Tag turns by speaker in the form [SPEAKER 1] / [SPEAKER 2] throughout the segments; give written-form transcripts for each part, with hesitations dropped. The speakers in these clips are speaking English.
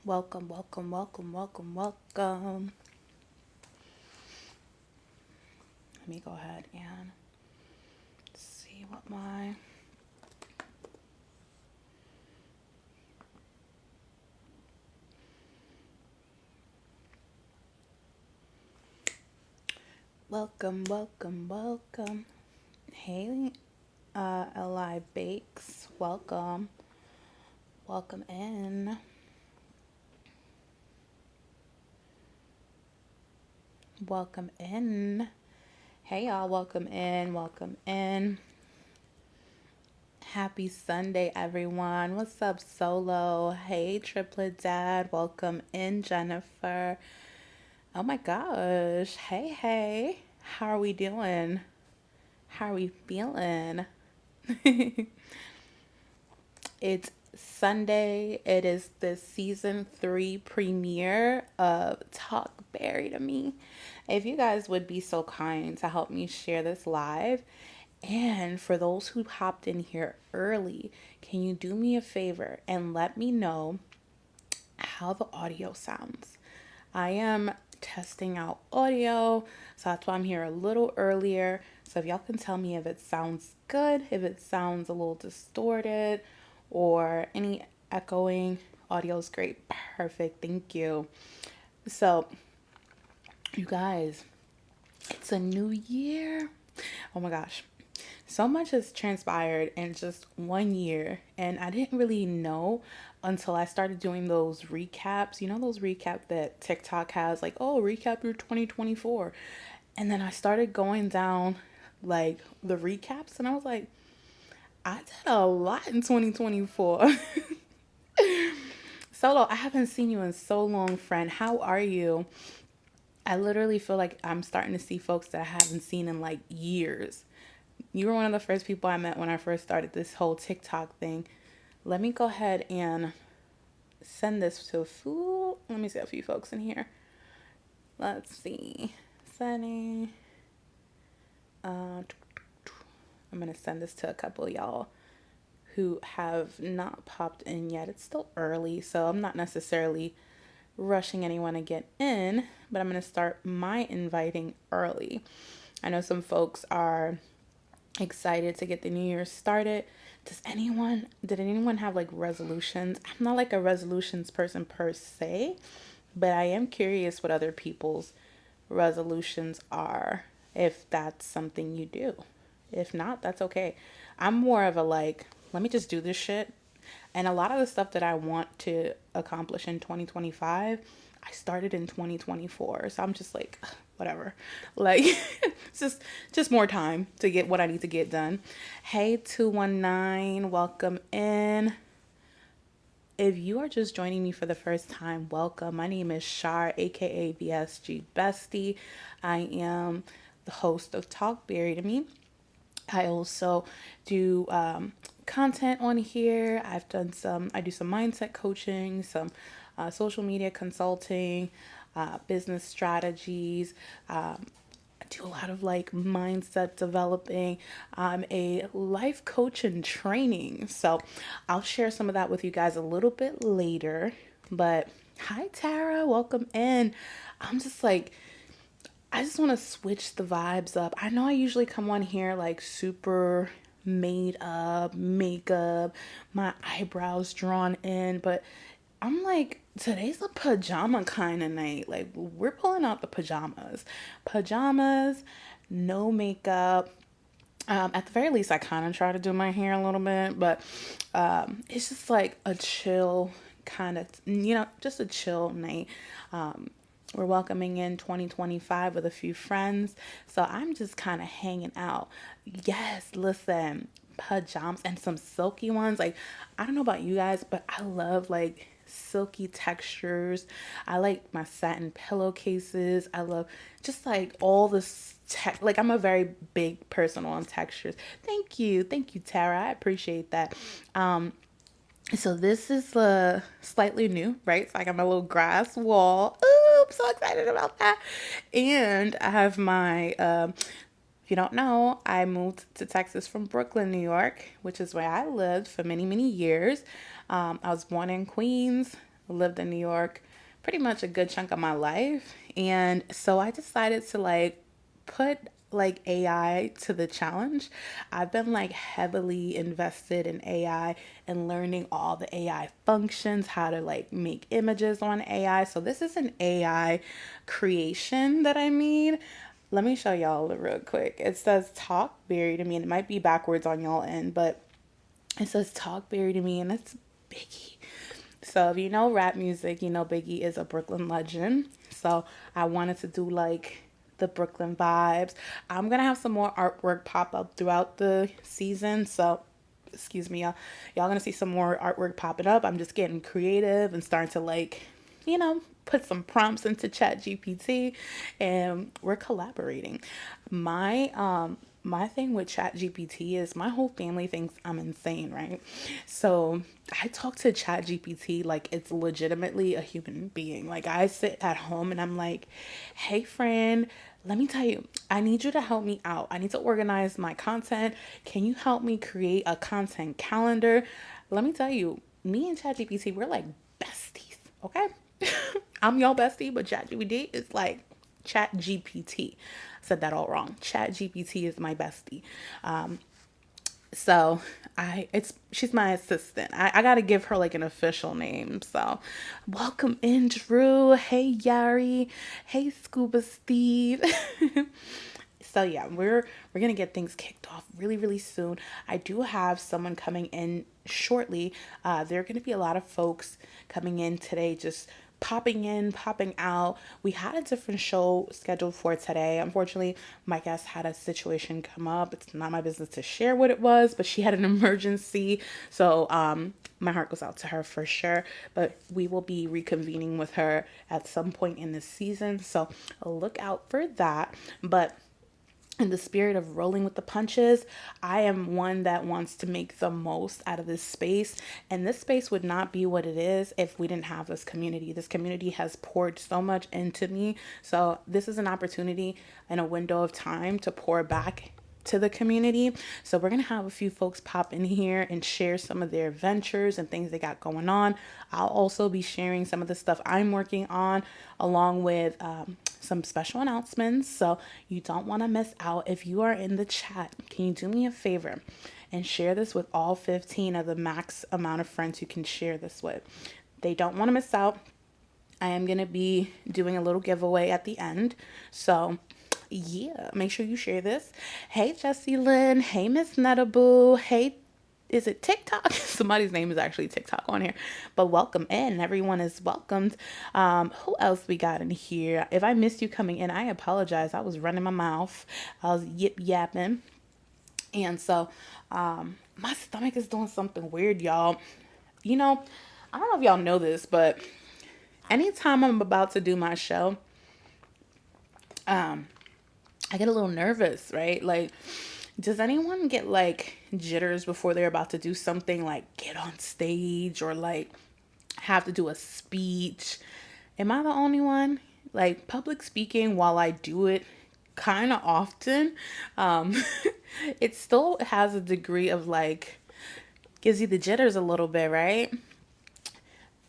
[SPEAKER 1] Welcome, welcome, welcome, welcome, welcome. Let me go ahead and see what my welcome, welcome, welcome. Hey, Li Bakes, welcome, welcome in, welcome in. Hey, y'all, welcome in, welcome in. Happy Sunday, everyone. What's up, Solo? Hey, Triplet Dad. Welcome in, Jennifer. Oh my gosh. Hey, hey. How are we doing? How are we feeling? It's Sunday. It is the season 3 premiere of Talk Bari to me. If you guys would be so kind to help me share this live, and for those who hopped in here early, can you do me a favor and let me know how the audio sounds? I am testing out audio, so that's why I'm here a little earlier. So if y'all can tell me if it sounds good, if it sounds a little distorted, or any echoing, audio is great. Perfect. Thank you. So, you guys, it's a new year. Oh my gosh. So much has transpired in just 1 year, and I didn't really know until I started doing those recaps. You know, those recap that TikTok has, like, oh, recap your 2024. And then I started going down like the recaps, and I was like, I did a lot in 2024. Solo, I haven't seen you in so long, friend. How are you? I literally feel like I'm starting to see folks that I haven't seen in like years. You were one of the first people I met when I first started this whole TikTok thing. Let me go ahead and send this to a few. Let me see a few folks in here. Let's see. Sending. I'm going to send this to a couple of y'all who have not popped in yet. It's still early, so I'm not necessarily rushing anyone to get in, but I'm going to start my inviting early. I know some folks are excited to get the new year started. Did anyone have like resolutions? I'm not like a resolutions person per se, but I am curious what other people's resolutions are, if that's something you do. If not, that's okay. I'm more of a like, let me just do this shit. And a lot of the stuff that I want to accomplish in 2025, I started in 2024. So I'm just like, whatever. Like it's just more time to get what I need to get done. Hey 219, welcome in. If you are just joining me for the first time, welcome. My name is Shar, aka BSG Bestie. I am the host of Talk Bari to Me. I also do content on here. I do some mindset coaching, some social media consulting, business strategies. I do a lot of like mindset developing. I'm a life coach and training. So I'll share some of that with you guys a little bit later. But hi, Tara. Welcome in. I'm just like, I just want to switch the vibes up. I know I usually come on here like super made up, makeup, my eyebrows drawn in, but I'm like, today's a pajama kind of night. Like, we're pulling out the pajamas. Pajamas, no makeup. At the very least, I kind of try to do my hair a little bit, but it's just like a chill kind of, just a chill night. We're welcoming in 2025 with a few friends, so I'm just kind of hanging out. Yes, listen, pajamas and some silky ones. Like, I don't know about you guys, but I love like silky textures. I like my satin pillowcases. I love just like all this like I'm a very big person on textures. Thank you, Tara. I appreciate that. So this is slightly new, right? It's like I'm a little grass wall. Ooh, I'm so excited about that. And I have my if you don't know, I moved to Texas from Brooklyn, New York, which is where I lived for many, many years. I was born in Queens, lived in New York pretty much a good chunk of my life. And so I decided to like put like AI to the challenge. I've been like heavily invested in AI and learning all the AI functions, how to like make images on AI. So this is an AI creation that I made. Let me show y'all real quick. It says Talk Bari to me, and it might be backwards on y'all end, but it says Talk Bari to me, and it's Biggie. So if you know rap music, you know Biggie is a Brooklyn legend. So I wanted to do like the Brooklyn vibes. I'm gonna have some more artwork pop up throughout the season. So excuse me, y'all gonna see some more artwork popping up. I'm just getting creative and starting to like, put some prompts into Chat GPT, and we're collaborating. My thing with Chat GPT is my whole family thinks I'm insane, right? So I talk to Chat GPT like it's legitimately a human being. Like I sit at home and I'm like, hey friend, let me tell you, I need you to help me out. I need to organize my content. Can you help me create a content calendar? Let me tell you, me and ChatGPT, we're like besties, okay? I'm your bestie, but ChatGPT is like ChatGPT. Said that all wrong. ChatGPT is my bestie. So she's my assistant. I gotta give her like an official name. So welcome in, Drew. Hey Yari. Hey Scuba Steve. So yeah, we're gonna get things kicked off really, really soon. I do have someone coming in shortly. There are gonna be a lot of folks coming in today, just popping in, popping out. We had a different show scheduled for today. Unfortunately, my guest had a situation come up. It's not my business to share what it was, but she had an emergency. So my heart goes out to her for sure. But we will be reconvening with her at some point in this season. So look out for that. But in the spirit of rolling with the punches, I am one that wants to make the most out of this space. And this space would not be what it is if we didn't have this community. This community has poured so much into me. So this is an opportunity and a window of time to pour back to the community. So we're going to have a few folks pop in here and share some of their ventures and things they got going on. I'll also be sharing some of the stuff I'm working on, along with some special announcements. So you don't want to miss out. If you are in the chat, can you do me a favor and share this with all 15 of the max amount of friends you can share this with? They don't want to miss out. I am going to be doing a little giveaway at the end. So yeah, make sure you share this. Hey, Jessie Lynn. Hey, Miss Netaboo. Hey, is it TikTok? Somebody's name is actually TikTok on here. But welcome in. Everyone is welcomed. Who else we got in here? If I missed you coming in, I apologize. I was running my mouth. I was yip yapping. And so my stomach is doing something weird, y'all. I don't know if y'all know this, but anytime I'm about to do my show, I get a little nervous, right? Like, does anyone get like jitters before they're about to do something, like get on stage or like have to do a speech? Am I the only one? Like public speaking, while I do it kind of often, it still has a degree of like, gives you the jitters a little bit, right?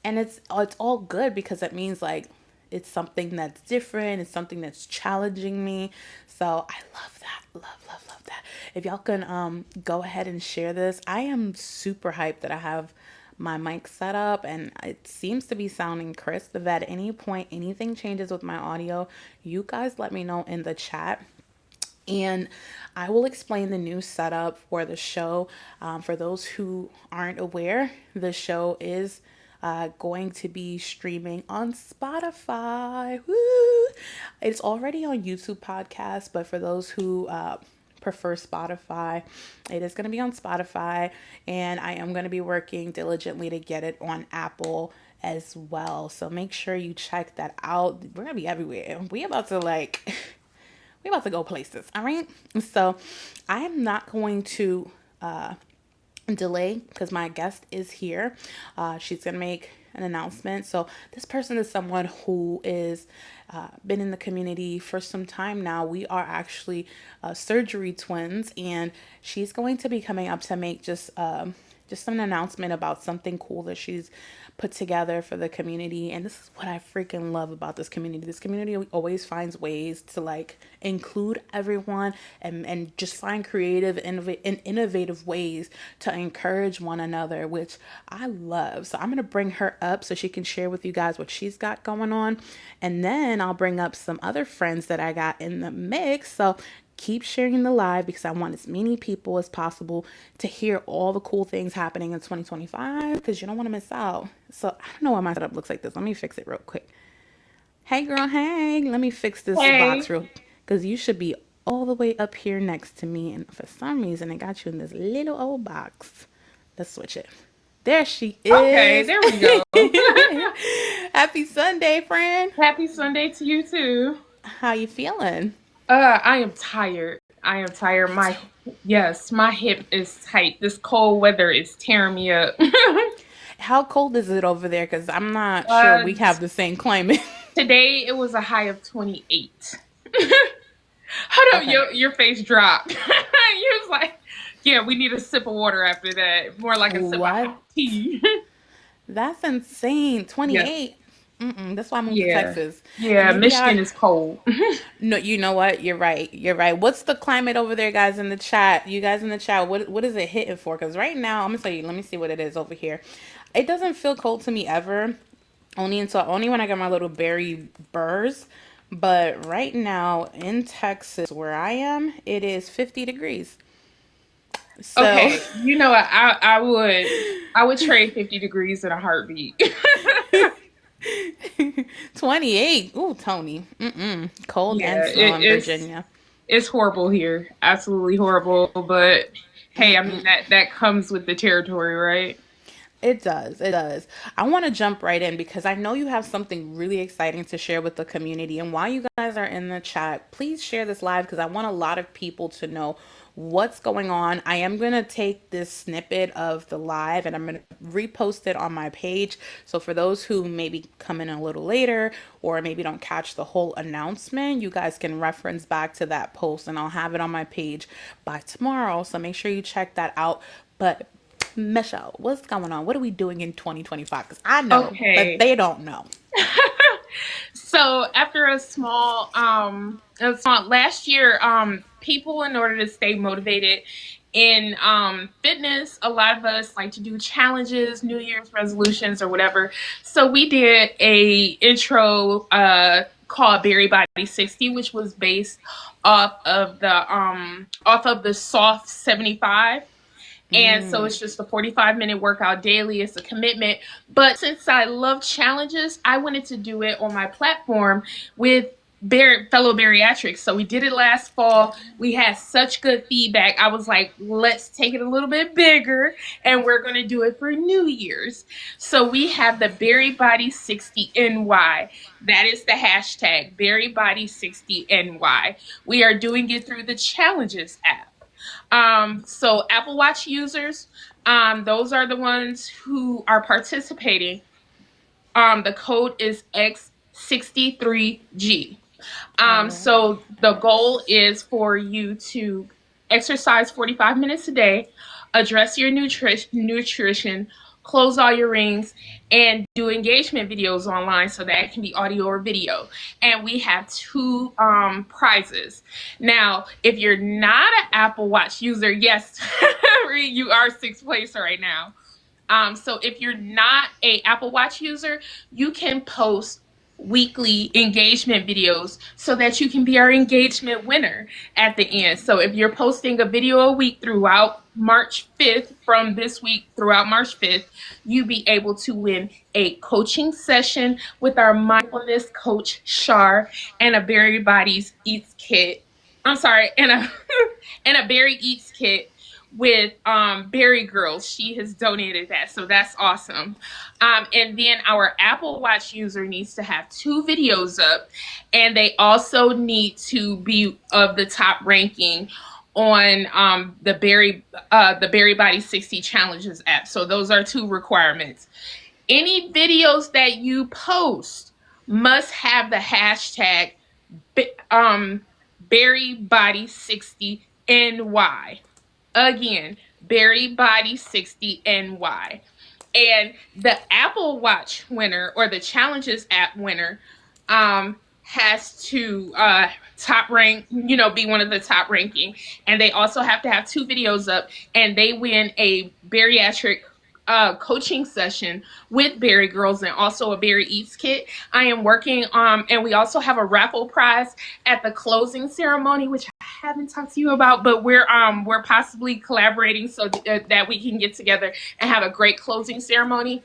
[SPEAKER 1] And it's all good because it means like it's something that's different. It's something that's challenging me. So I love that. Love that. If y'all can go ahead and share this. I am super hyped that I have my mic set up and it seems to be sounding crisp. If at any point anything changes with my audio, you guys let me know in the chat. And I will explain the new setup for the show. For those who aren't aware, the show is going to be streaming on Spotify. Woo! It's already on YouTube podcast, but for those who prefer Spotify, it is going to be on Spotify, and I am going to be working diligently to get it on Apple as well. So make sure you check that out. We're going to be everywhere. We about to go places. All right. So I am not going to delay because my guest is here. She's gonna make an announcement. So this person is someone who is been in the community for some time now. We are actually surgery twins, and she's going to be coming up to make just just an announcement about something cool that she's put together for the community. And this is what I freaking love about this community. This community always finds ways to like include everyone and just find creative and innovative ways to encourage one another, which I love. So I'm going to bring her up so she can share with you guys what she's got going on. And then I'll bring up some other friends that I got in the mix. So keep sharing the live because I want as many people as possible to hear all the cool things happening in 2025 because you don't want to miss out. So I don't know why my setup looks like this. Let me fix it real quick. Hey girl, hey. Let me fix this box real because you should be all the way up here next to me. And for some reason, it got you in this little old box. Let's switch it. There she is.
[SPEAKER 2] Okay, there we go.
[SPEAKER 1] Happy Sunday, friend.
[SPEAKER 2] Happy Sunday to you too.
[SPEAKER 1] How you feeling?
[SPEAKER 2] I am tired. My hip is tight. This cold weather is tearing me up.
[SPEAKER 1] How cold is it over there? Because I'm not sure we have the same climate.
[SPEAKER 2] Today it was a high of 28. Hold up, okay. your face dropped. You was like, yeah, we need a sip of water after that. More like a sip of tea.
[SPEAKER 1] That's insane. 28. Yeah. That's why I moved to Texas.
[SPEAKER 2] Yeah, Michigan is cold.
[SPEAKER 1] No, you know what? You're right. What's the climate over there, guys, in the chat? You guys in the chat, what is it hitting for? Because right now, I'm going to tell you, let me see what it is over here. It doesn't feel cold to me ever. Only when I get my little berry burrs. But right now in Texas, where I am, it is 50 degrees. So,
[SPEAKER 2] okay, you know what? I would trade 50 degrees in a heartbeat.
[SPEAKER 1] 28. Ooh, Tony. Cold and snow in Virginia.
[SPEAKER 2] It's horrible here. Absolutely horrible. But hey, I mean that comes with the territory, right?
[SPEAKER 1] It does. I want to jump right in because I know you have something really exciting to share with the community. And while you guys are in the chat, please share this live because I want a lot of people to know what's going on. I am going to take this snippet of the live and I'm going to repost it on my page. So for those who maybe come in a little later or maybe don't catch the whole announcement, you guys can reference back to that post and I'll have it on my page by tomorrow. So make sure you check that out. But Michelle, what's going on? What are we doing in 2025? Because I know, but they don't know.
[SPEAKER 2] So after a small last year, people, in order to stay motivated in fitness, a lot of us like to do challenges, New Year's resolutions or whatever. So we did a intro called Bari 60, which was based off of the Soft 75. And so it's just a 45-minute workout daily. It's a commitment. But since I love challenges, I wanted to do it on my platform with fellow bariatrics. So we did it last fall. We had such good feedback. I was like, let's take it a little bit bigger and we're going to do it for New Year's. So we have the Bari 60 NY. That is the hashtag Bari 60 NY. We are doing it through the Challenges app. So Apple Watch users, those are the ones who are participating. The code is X63G. So the goal is for you to exercise 45 minutes a day, address your nutrition, close all your rings, and do engagement videos online. So that can be audio or video. And we have 2 prizes. Now, if you're not an Apple Watch user, yes, you are 6th place right now. So if you're not an Apple Watch user, you can post weekly engagement videos so that you can be our engagement winner at the end. So if you're posting a video a week throughout March 5th, from this week throughout March 5th, you'll be able to win a coaching session with our mindfulness coach, Shar, and a Bari Bodies Eats kit. I'm sorry, and a Bari Eats kit with Bari Girls. She has donated that, so that's awesome. And then our Apple Watch user needs to have 2 videos up, and they also need to be of the top ranking on the Bari 60 Challenges app. So those are 2 requirements. Any videos that you post must have the hashtag Bari 60 NY. Again, Berry Body 60 NY. And the Apple Watch winner, or the Challenges app winner, has to top rank, be one of the top ranking. And they also have to have 2 videos up, and they win a bariatric coaching session with Berry Girls, and also a Berry Eats kit. I am working and we also have a raffle prize at the closing ceremony, which I haven't talked to you about, but we're possibly collaborating so that we can get together and have a great closing ceremony.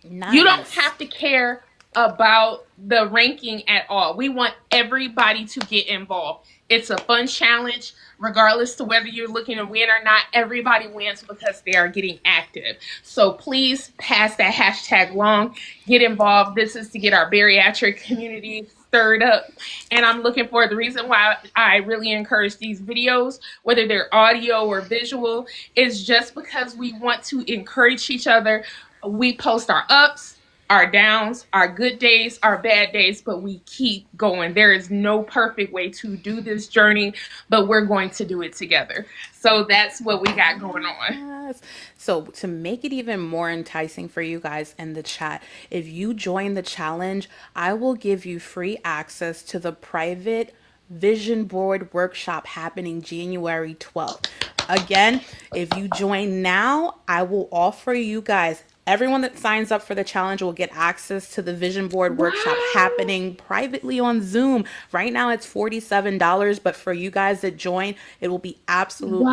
[SPEAKER 1] Nice.
[SPEAKER 2] You don't have to care about the ranking at all. We want everybody to get involved. It's a fun challenge, regardless to whether you're looking to win or not. Everybody wins because they are getting active. So please pass that hashtag along. Get involved. This is to get our bariatric community stirred up. And I'm looking for the reason why I really encourage these videos, whether they're audio or visual, is just because we want to encourage each other. We post our ups, our downs, our good days, our bad days, but we keep going. There is no perfect way to do this journey, but we're going to do it together. So that's what we got going on.
[SPEAKER 1] Yes. So to make it even more enticing for you guys in the chat, if you join the challenge, I will give you free access to the private vision board workshop happening January 12th. Again, if you join now, I will offer you guys, everyone that signs up for the challenge will get access to the vision board workshop happening privately on Zoom. Right now it's $47, but for you guys that join, it will be absolutely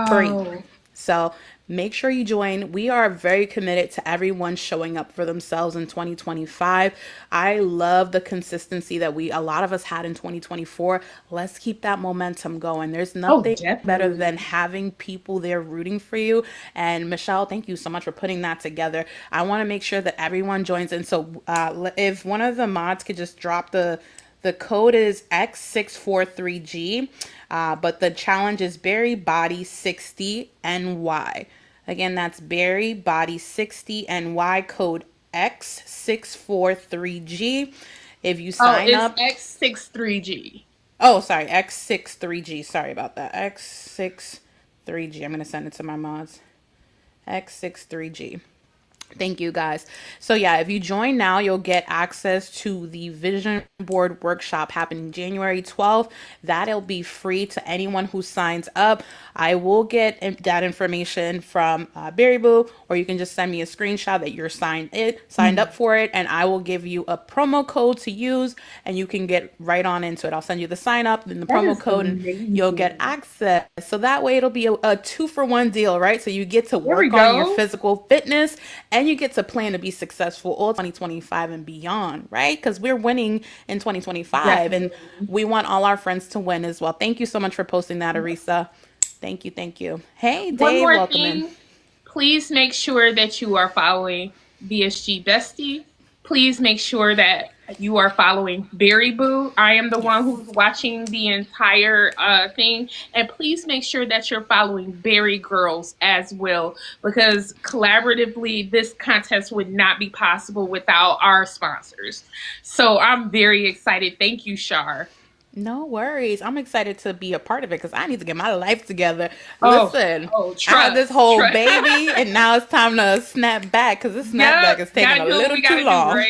[SPEAKER 1] free. So make sure you join. We are very committed to everyone showing up for themselves in 2025. I love the consistency that a lot of us had in 2024. Let's keep that momentum going. There's nothing better than having people there rooting for you. And Michelle, thank you so much for putting that together. I want to make sure that everyone joins in. So if one of the mods could just drop the code is X643G, but the challenge is Berry Body 60 NY. Again, that's Berry Body 60 NY, code X643G. If you sign up,
[SPEAKER 2] X63G.
[SPEAKER 1] Oh, sorry, X63G. Sorry about that. X63G. I'm gonna send it to my mods. X63G. Thank you guys. So yeah, if you join now, you'll get access to the vision board workshop happening January 12th. That'll be free to anyone who signs up. I will get that information from Berry Boo, or you can just send me a screenshot that you're signed up for it, and I will give you a promo code to use, and you can get right on into it. I'll send you the sign up and the promo code, and you'll get access. So that way it'll be a 2-for-1 deal, right? So you get to work on your physical fitness, and you get to plan to be successful all 2025 and beyond, right? Because we're winning in 2025, and we want all our friends to win as well. Thank you so much for posting that, Arisa. Thank you. Hey, Dave, welcome in.
[SPEAKER 2] Please make sure that you are following VSG Bestie. Please make sure that you are following Berry Boo. I am the one who's watching the entire thing. And please make sure that you're following Berry Girls as well, because collaboratively, this contest would not be possible without our sponsors. So I'm very excited. Thank you, Shar.
[SPEAKER 1] No worries. I'm excited to be a part of it because I need to get my life together. Listen, I had this whole baby, and now it's time to snap back because this snapback is taking a little too long.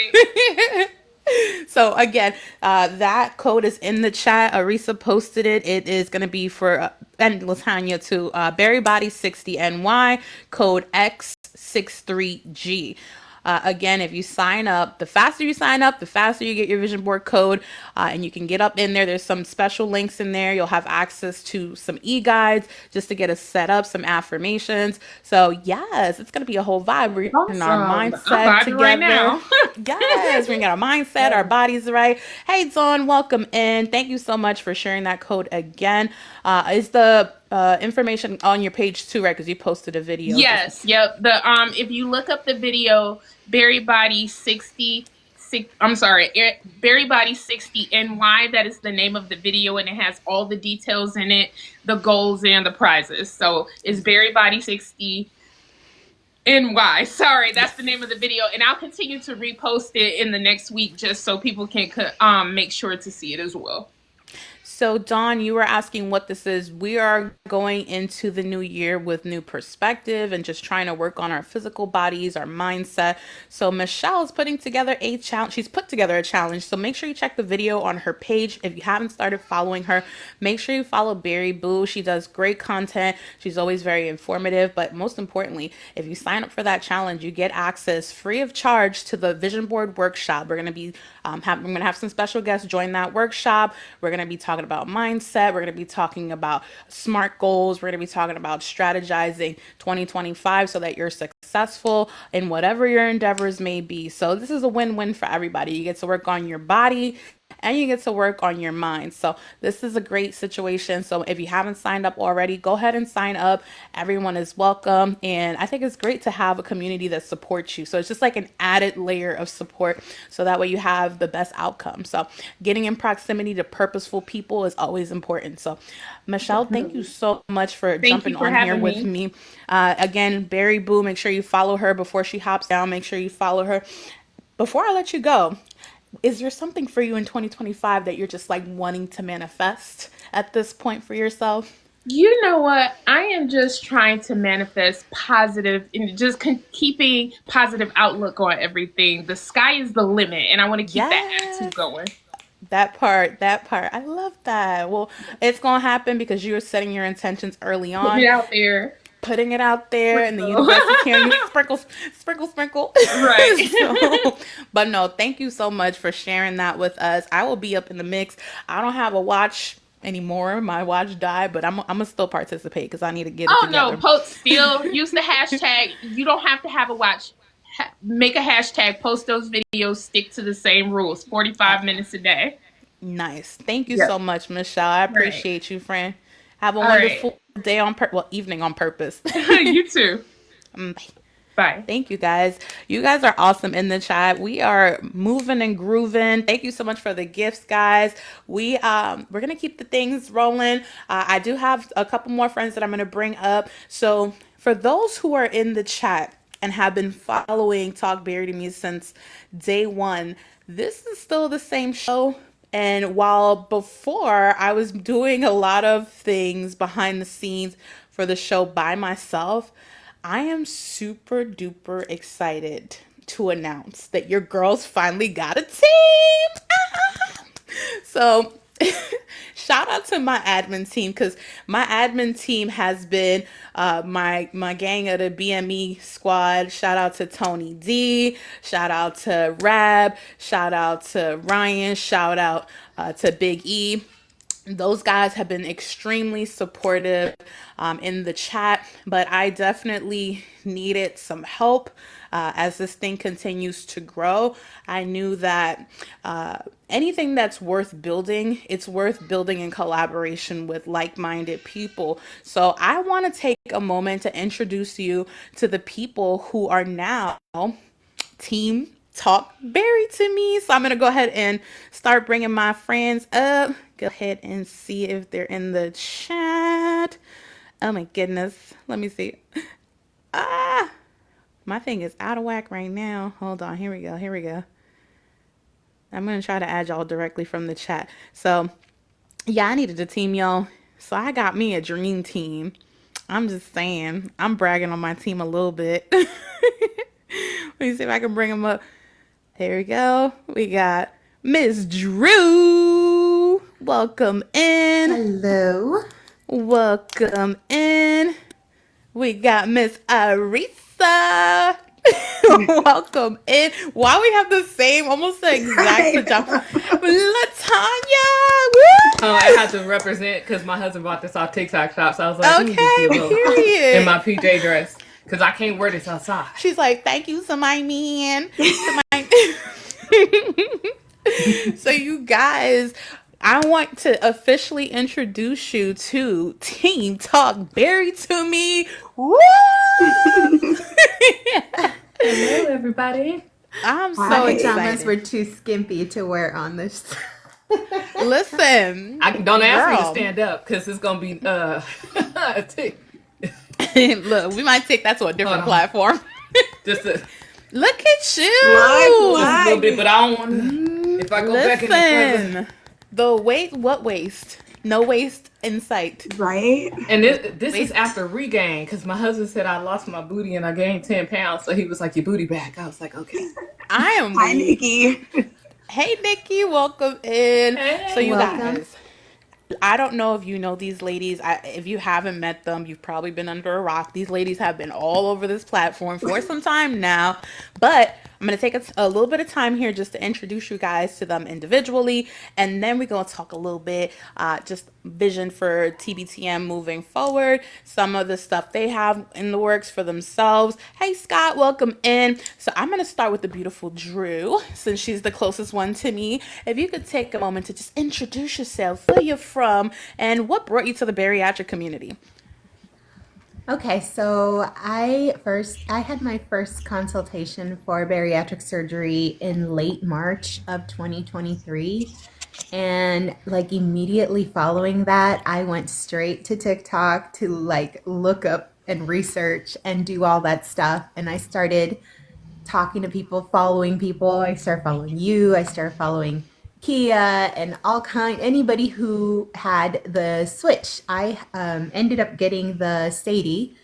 [SPEAKER 1] So again, that code is in the chat. Arisa posted it. It is going to be for, and Latanya too, Berry Body 60 NY, code X63G. Again, if you sign up, the faster you sign up, the faster you get your vision board code, and you can get up in there. There's some special links in there. You'll have access to some e-guides just to get us set up, some affirmations. So yes, it's going to be a whole vibe. We're getting our mindset together. Right now. Yes, we're going to get our mindset, our bodies right. Hey, Dawn, welcome in. Thank you so much for sharing that code again. Is the information on your page too, right? Because you posted a video.
[SPEAKER 2] Yes, yep. The if you look up the video, Berry Body 60, Berry Body 60 NY, that is the name of the video, and it has all the details in it, the goals and the prizes. So it's Berry Body 60 NY. Sorry, that's the name of the video, and I'll continue to repost it in the next week just so people can make sure to see it as well.
[SPEAKER 1] So, Dawn, you were asking what this is. We are going into the new year with new perspective and just trying to work on our physical bodies, our mindset. So, Michelle is putting together a challenge. She's put together a challenge. So, make sure you check the video on her page. If you haven't started following her, make sure you follow Bari Boo. She does great content. She's always very informative. But most importantly, if you sign up for that challenge, you get access free of charge to the vision board workshop. We're going to be we're going to have some special guests join that workshop. We're going to be talking about mindset. We're going to be talking about smart goals. We're going to be talking about strategizing 2025 so that you're successful in whatever your endeavors may be. So this is a win-win for everybody. You get to work on your body and you get to work on your mind. So this is a great situation. So if you haven't signed up already, go ahead and sign up. Everyone is welcome. And I think it's great to have a community that supports you. So it's just like an added layer of support. So that way you have the best outcome. So getting in proximity to purposeful people is always important. So Michelle, thank you so much for jumping on here with me. Again, Bari Boo, make sure you follow her before she hops down. Make sure you follow her. Before I let you go, is there something for you in 2025 that you're just like wanting to manifest at this point for yourself?
[SPEAKER 2] You know what? I am just trying to manifest positive and just keeping positive outlook on everything. The sky is the limit, and I want to keep that attitude going.
[SPEAKER 1] That part. I love that. Well, it's going to happen because you're setting your intentions early on. Putting it out there, and the universe is hearing you sprinkle.
[SPEAKER 2] Right.
[SPEAKER 1] But no, thank you so much for sharing that with us. I will be up in the mix. I don't have a watch anymore. My watch died, but I'm gonna still participate because I need to get it together.
[SPEAKER 2] No, still use the hashtag. You don't have to have a watch. Make a hashtag, post those videos, stick to the same rules. 45 minutes a day.
[SPEAKER 1] Nice. Thank you so much, Michelle. I appreciate you, friend. Have a wonderful day evening on purpose.
[SPEAKER 2] You too. Bye.
[SPEAKER 1] Thank you, guys. You guys are awesome in the chat. We are moving and grooving. Thank you so much for the gifts, guys. We're gonna keep the things rolling. I do have a couple more friends that I'm gonna bring up. So for those who are in the chat and have been following Talk Bari to me since day one, this is still the same show. And while before I was doing a lot of things behind the scenes for the show by myself, I am super duper excited to announce that your girls finally got a team. So shout out to my admin team, because my admin team has been my gang of the BME squad. Shout out to Tony D. Shout out to Rab. Shout out to Ryan. Shout out to Big E. Those guys have been extremely supportive in the chat, but I definitely needed some help as this thing continues to grow. I knew that anything that's worth building, it's worth building in collaboration with like-minded people. So I want to take a moment to introduce you to the people who are now Team Talk Bari to me. So I'm going to go ahead and start bringing my friends up. Go ahead and see if they're in the chat. Oh my goodness. Let me see. My thing is out of whack right now. Hold on. Here we go. I'm going to try to add y'all directly from the chat. So yeah, I needed a team, y'all. So I got me a dream team. I'm just saying. I'm bragging on my team a little bit. Let me see if I can bring them up. Here we go. We got Miss Drew. Welcome in.
[SPEAKER 3] Hello.
[SPEAKER 1] Welcome in. We got Miss Arisa. Welcome in. Why we have the same, almost the exact job. Latanya. Woo!
[SPEAKER 4] I had to represent because my husband bought this off TikTok shop, so I was like,
[SPEAKER 1] okay, period.
[SPEAKER 4] In my PJ dress. Because I can't wear this outside.
[SPEAKER 1] She's like, thank you to my man. So you guys, I want to officially introduce you to Team Talk Bari to me. Woo!
[SPEAKER 4] Hello, everybody.
[SPEAKER 1] I'm so
[SPEAKER 3] My
[SPEAKER 1] excited.
[SPEAKER 3] pajamas were too skimpy to wear on this.
[SPEAKER 1] Listen.
[SPEAKER 4] Don't ask me to stand up because it's going to be...
[SPEAKER 1] Look, we might take that to a different platform.
[SPEAKER 4] Just a,
[SPEAKER 1] look at you.
[SPEAKER 4] Just a little bit, but I don't want to. If I go back in the present.
[SPEAKER 1] The waist, what waist? No waste in sight.
[SPEAKER 5] Right?
[SPEAKER 4] And this is
[SPEAKER 1] Waste.
[SPEAKER 4] after regain, because my husband said I lost my booty and I gained 10 pounds. So he was like, your booty back. I was like, okay.
[SPEAKER 1] I am
[SPEAKER 5] Hi,
[SPEAKER 1] weak.
[SPEAKER 5] Nikki.
[SPEAKER 1] Hey, Nikki, welcome in. So,
[SPEAKER 4] Hey.
[SPEAKER 1] you
[SPEAKER 3] Welcome.
[SPEAKER 1] guys, I don't know if you know these ladies. If you haven't met them, you've probably been under a rock. These ladies have been all over this platform for some time now. But I'm going to take a little bit of time here just to introduce you guys to them individually. And then we're going to talk a little bit just vision for TBTM moving forward, some of the stuff they have in the works for themselves. Hey, Scott, welcome in. So I'm going to start with the beautiful Drew, since she's the closest one to me. If you could take a moment to just introduce yourself, where you're from, and what brought you to the bariatric community.
[SPEAKER 3] Okay, so I had my first consultation for bariatric surgery in late March of 2023. And like immediately following that, I went straight to TikTok to like look up and research and do all that stuff. And I started talking to people, following people. I started following you. I started following Kia and anybody who had the switch. I ended up getting the Sadie,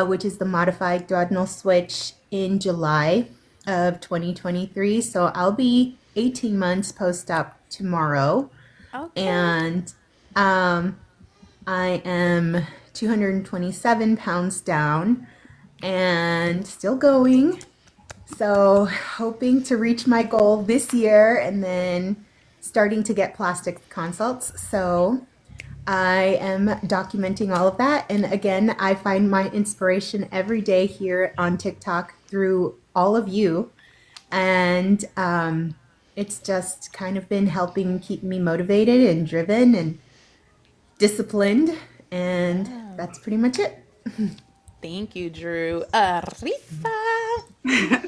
[SPEAKER 3] which is the modified duodenal switch, in July of 2023. So I'll be 18 months post-op tomorrow.
[SPEAKER 1] Okay.
[SPEAKER 3] And I am 227 pounds down and still going. So hoping to reach my goal this year and then starting to get plastic consults. So I am documenting all of that. And again, I find my inspiration every day here on TikTok through all of you. And it's just kind of been helping keep me motivated and driven and disciplined. And that's pretty much it.
[SPEAKER 1] Thank you, Drew. Risa.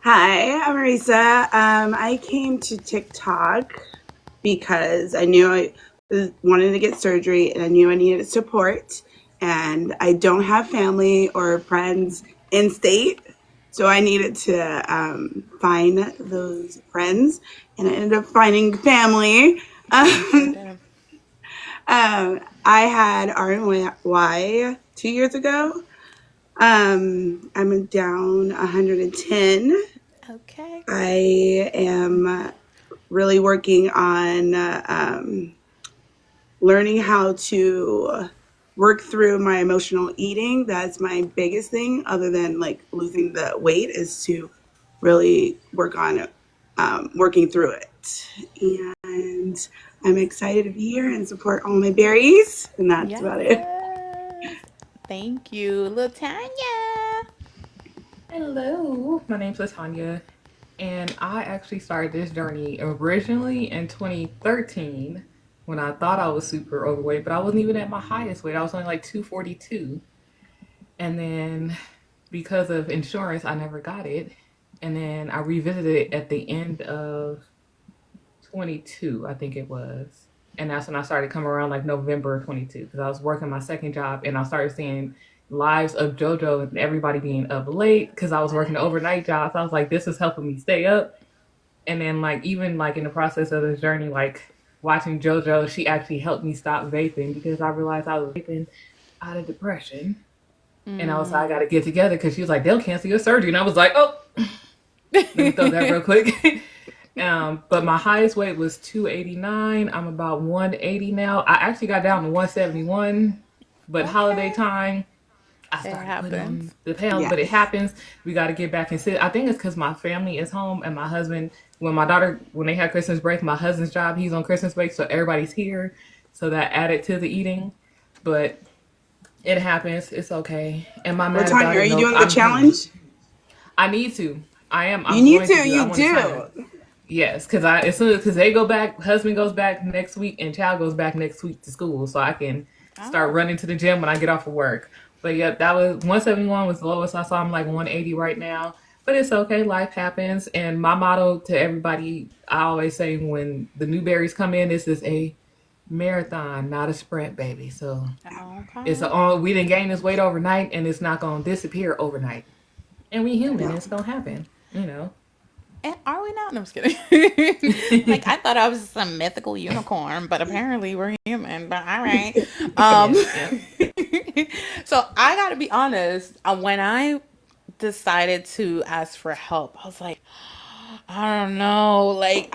[SPEAKER 5] Hi, I'm Marisa. I came to TikTok because I knew I wanted to get surgery and I knew I needed support. And I don't have family or friends in state. So I needed to find those friends. And I ended up finding family. I had RNY 2 years ago. I'm down 110.
[SPEAKER 1] Okay.
[SPEAKER 5] I am really working on learning how to work through my emotional eating. That's my biggest thing, other than like losing the weight, is to really work on working through it. And I'm excited to be here and support all my berries. And that's about it.
[SPEAKER 1] Yes. Thank you, Latanya.
[SPEAKER 4] Hello. My name's Latanya. And I actually started this journey originally in 2013 when I thought I was super overweight, but I wasn't even at my highest weight. I was only like 242. And then because of insurance, I never got it. And then I revisited it at the end of 22, I think it was. And that's when I started coming around like November 22, because I was working my second job and I started seeing lives of JoJo and everybody being up late because I was working the overnight jobs. I was like, this is helping me stay up. And then like even like in the process of this journey, like watching JoJo, she actually helped me stop vaping because I realized I was vaping out of depression. And I was like, I got to get together, because she was like, they'll cancel your surgery. And I was like, oh, let me throw that real quick. But my highest weight was 289. I'm about 180 now. I actually got down to 171, but holiday time, I started putting on the pounds.
[SPEAKER 5] Yeah.
[SPEAKER 4] But it happens. We got to get back and sit. I think it's because my family is home and my husband, when they had Christmas break, my husband's job, he's on Christmas break, so everybody's here. So that added to the eating. But it happens. It's okay. Am I mad
[SPEAKER 5] Latanya,
[SPEAKER 4] about it?
[SPEAKER 5] are you
[SPEAKER 4] No,
[SPEAKER 5] doing the
[SPEAKER 4] I'm
[SPEAKER 5] challenge?
[SPEAKER 4] I need to. I am.
[SPEAKER 5] You need to. You do.
[SPEAKER 4] Yes, because they go back, husband goes back next week, and child goes back next week to school, so I can start running to the gym when I get off of work. But yeah, that was 171 was the lowest I saw. I'm like 180 right now, but it's okay. Life happens, and my motto to everybody, I always say when the new berries come in, this is a marathon, not a sprint, baby. So we didn't gain this weight overnight, and it's not gonna disappear overnight. And we human, it's gonna happen,
[SPEAKER 1] And are we not? No, I'm just kidding. Like I thought I was some mythical unicorn, but apparently we're human. But all right. Um,
[SPEAKER 4] Yep, yep.
[SPEAKER 1] so I gotta be honest. When I decided to ask for help, I was like, I don't know. Like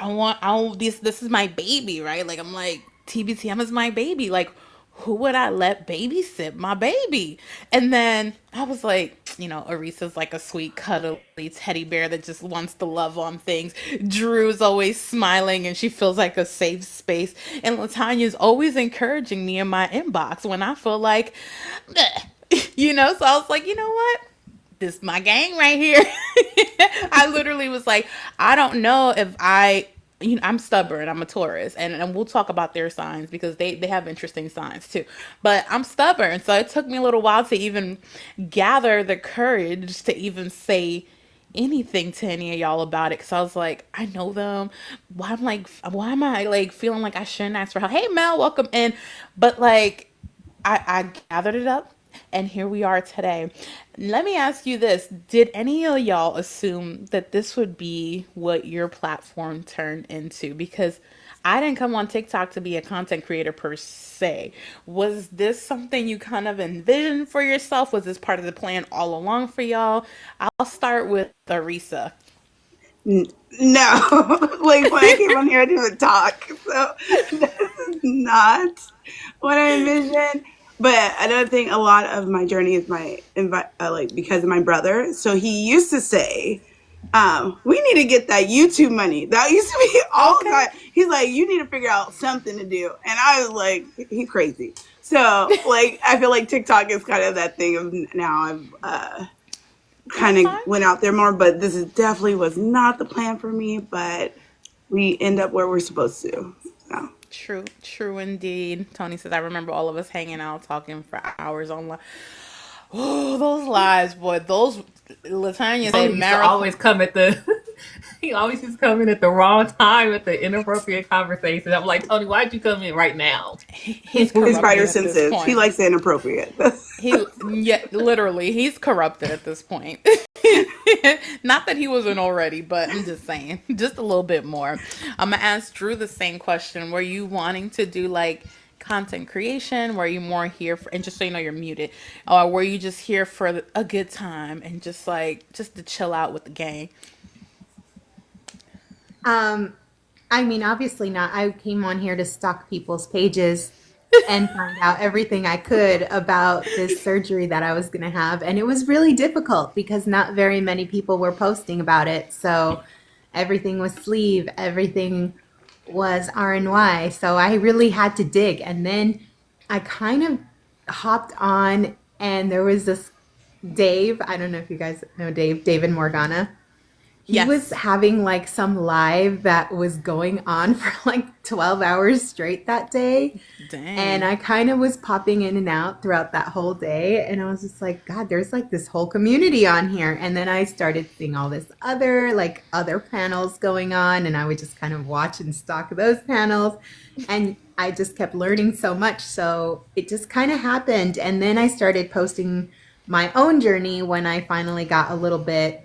[SPEAKER 1] this is my baby, right? Like I'm like TBTM is my baby. Like who would I let babysit my baby? And then I was like, Arisa's like a sweet, cuddly teddy bear that just wants to love on things. Drew's always smiling and she feels like a safe space. And Latanya's always encouraging me in my inbox when I feel like, so I was like, you know what? This is my gang right here. I literally was like, I don't know if I'm stubborn. I'm a Taurus, and we'll talk about their signs because they have interesting signs too. But I'm stubborn, so it took me a little while to even gather the courage to even say anything to any of y'all about it because I was like, I know them. Why am I like feeling like I shouldn't ask for help? Hey Mel, welcome in. But like I gathered it up and here we are today. Let me ask you this. Did any of y'all assume that this would be what your platform turned into? Because I didn't come on TikTok to be a content creator per se. Was this something you kind of envisioned for yourself? Was this part of the plan all along for y'all? I'll start with Arisa.
[SPEAKER 5] No, like when I came on here, I didn't even talk. So this is not what I envisioned. But another thing, a lot of my journey is like because of my brother. So he used to say, "We need to get that YouTube money." That used to be all the
[SPEAKER 1] Okay.
[SPEAKER 5] time. He's like, "You need to figure out something to do," and I was like, "He's crazy." So like, I feel like TikTok is kind of that thing of now I've kind
[SPEAKER 1] That's
[SPEAKER 5] of
[SPEAKER 1] fine.
[SPEAKER 5] went out there more, but this is definitely was not the plan for me. But we end up where we're supposed to. So.
[SPEAKER 1] True, true indeed. Tony says, I remember all of us hanging out talking for hours online. Oh, those lives, boy. Those, Latanya say
[SPEAKER 4] Tony used to
[SPEAKER 1] marathon.
[SPEAKER 4] always come at the he always used to come in at the wrong time at the inappropriate conversation. I'm like, Tony, why'd you come in right now?
[SPEAKER 1] He's
[SPEAKER 5] His
[SPEAKER 1] corrupted
[SPEAKER 5] spider
[SPEAKER 1] at this
[SPEAKER 5] senses. He
[SPEAKER 1] point.
[SPEAKER 5] likes the inappropriate.
[SPEAKER 1] Yeah, literally, he's corrupted at this point. Not that he wasn't already, but I'm just saying, just a little bit more. I'm gonna ask Drew the same question. Were you wanting to do like content creation? Were you more here for, and just so you know, you're muted, or were you just here for a good time and just to chill out with the gang?
[SPEAKER 3] I mean, obviously not. I came on here to stalk people's pages and find out everything I could about this surgery that I was going to have. And it was really difficult because not very many people were posting about it. So everything was sleeve, everything was RNY. So I really had to dig. And then I kind of hopped on, and there was this Dave. I don't know if you guys know David Morgana. He was
[SPEAKER 1] Yes.
[SPEAKER 3] having like some live that was going on for like 12 hours straight that day. And
[SPEAKER 1] Dang.
[SPEAKER 3] I kind of was popping in and out throughout that whole day. And I was just like, God, there's like this whole community on here. And then I started seeing all this other panels going on. And I would just kind of watch and stalk those panels. And I just kept learning so much. So it just kind of happened. And then I started posting my own journey when I finally got a little bit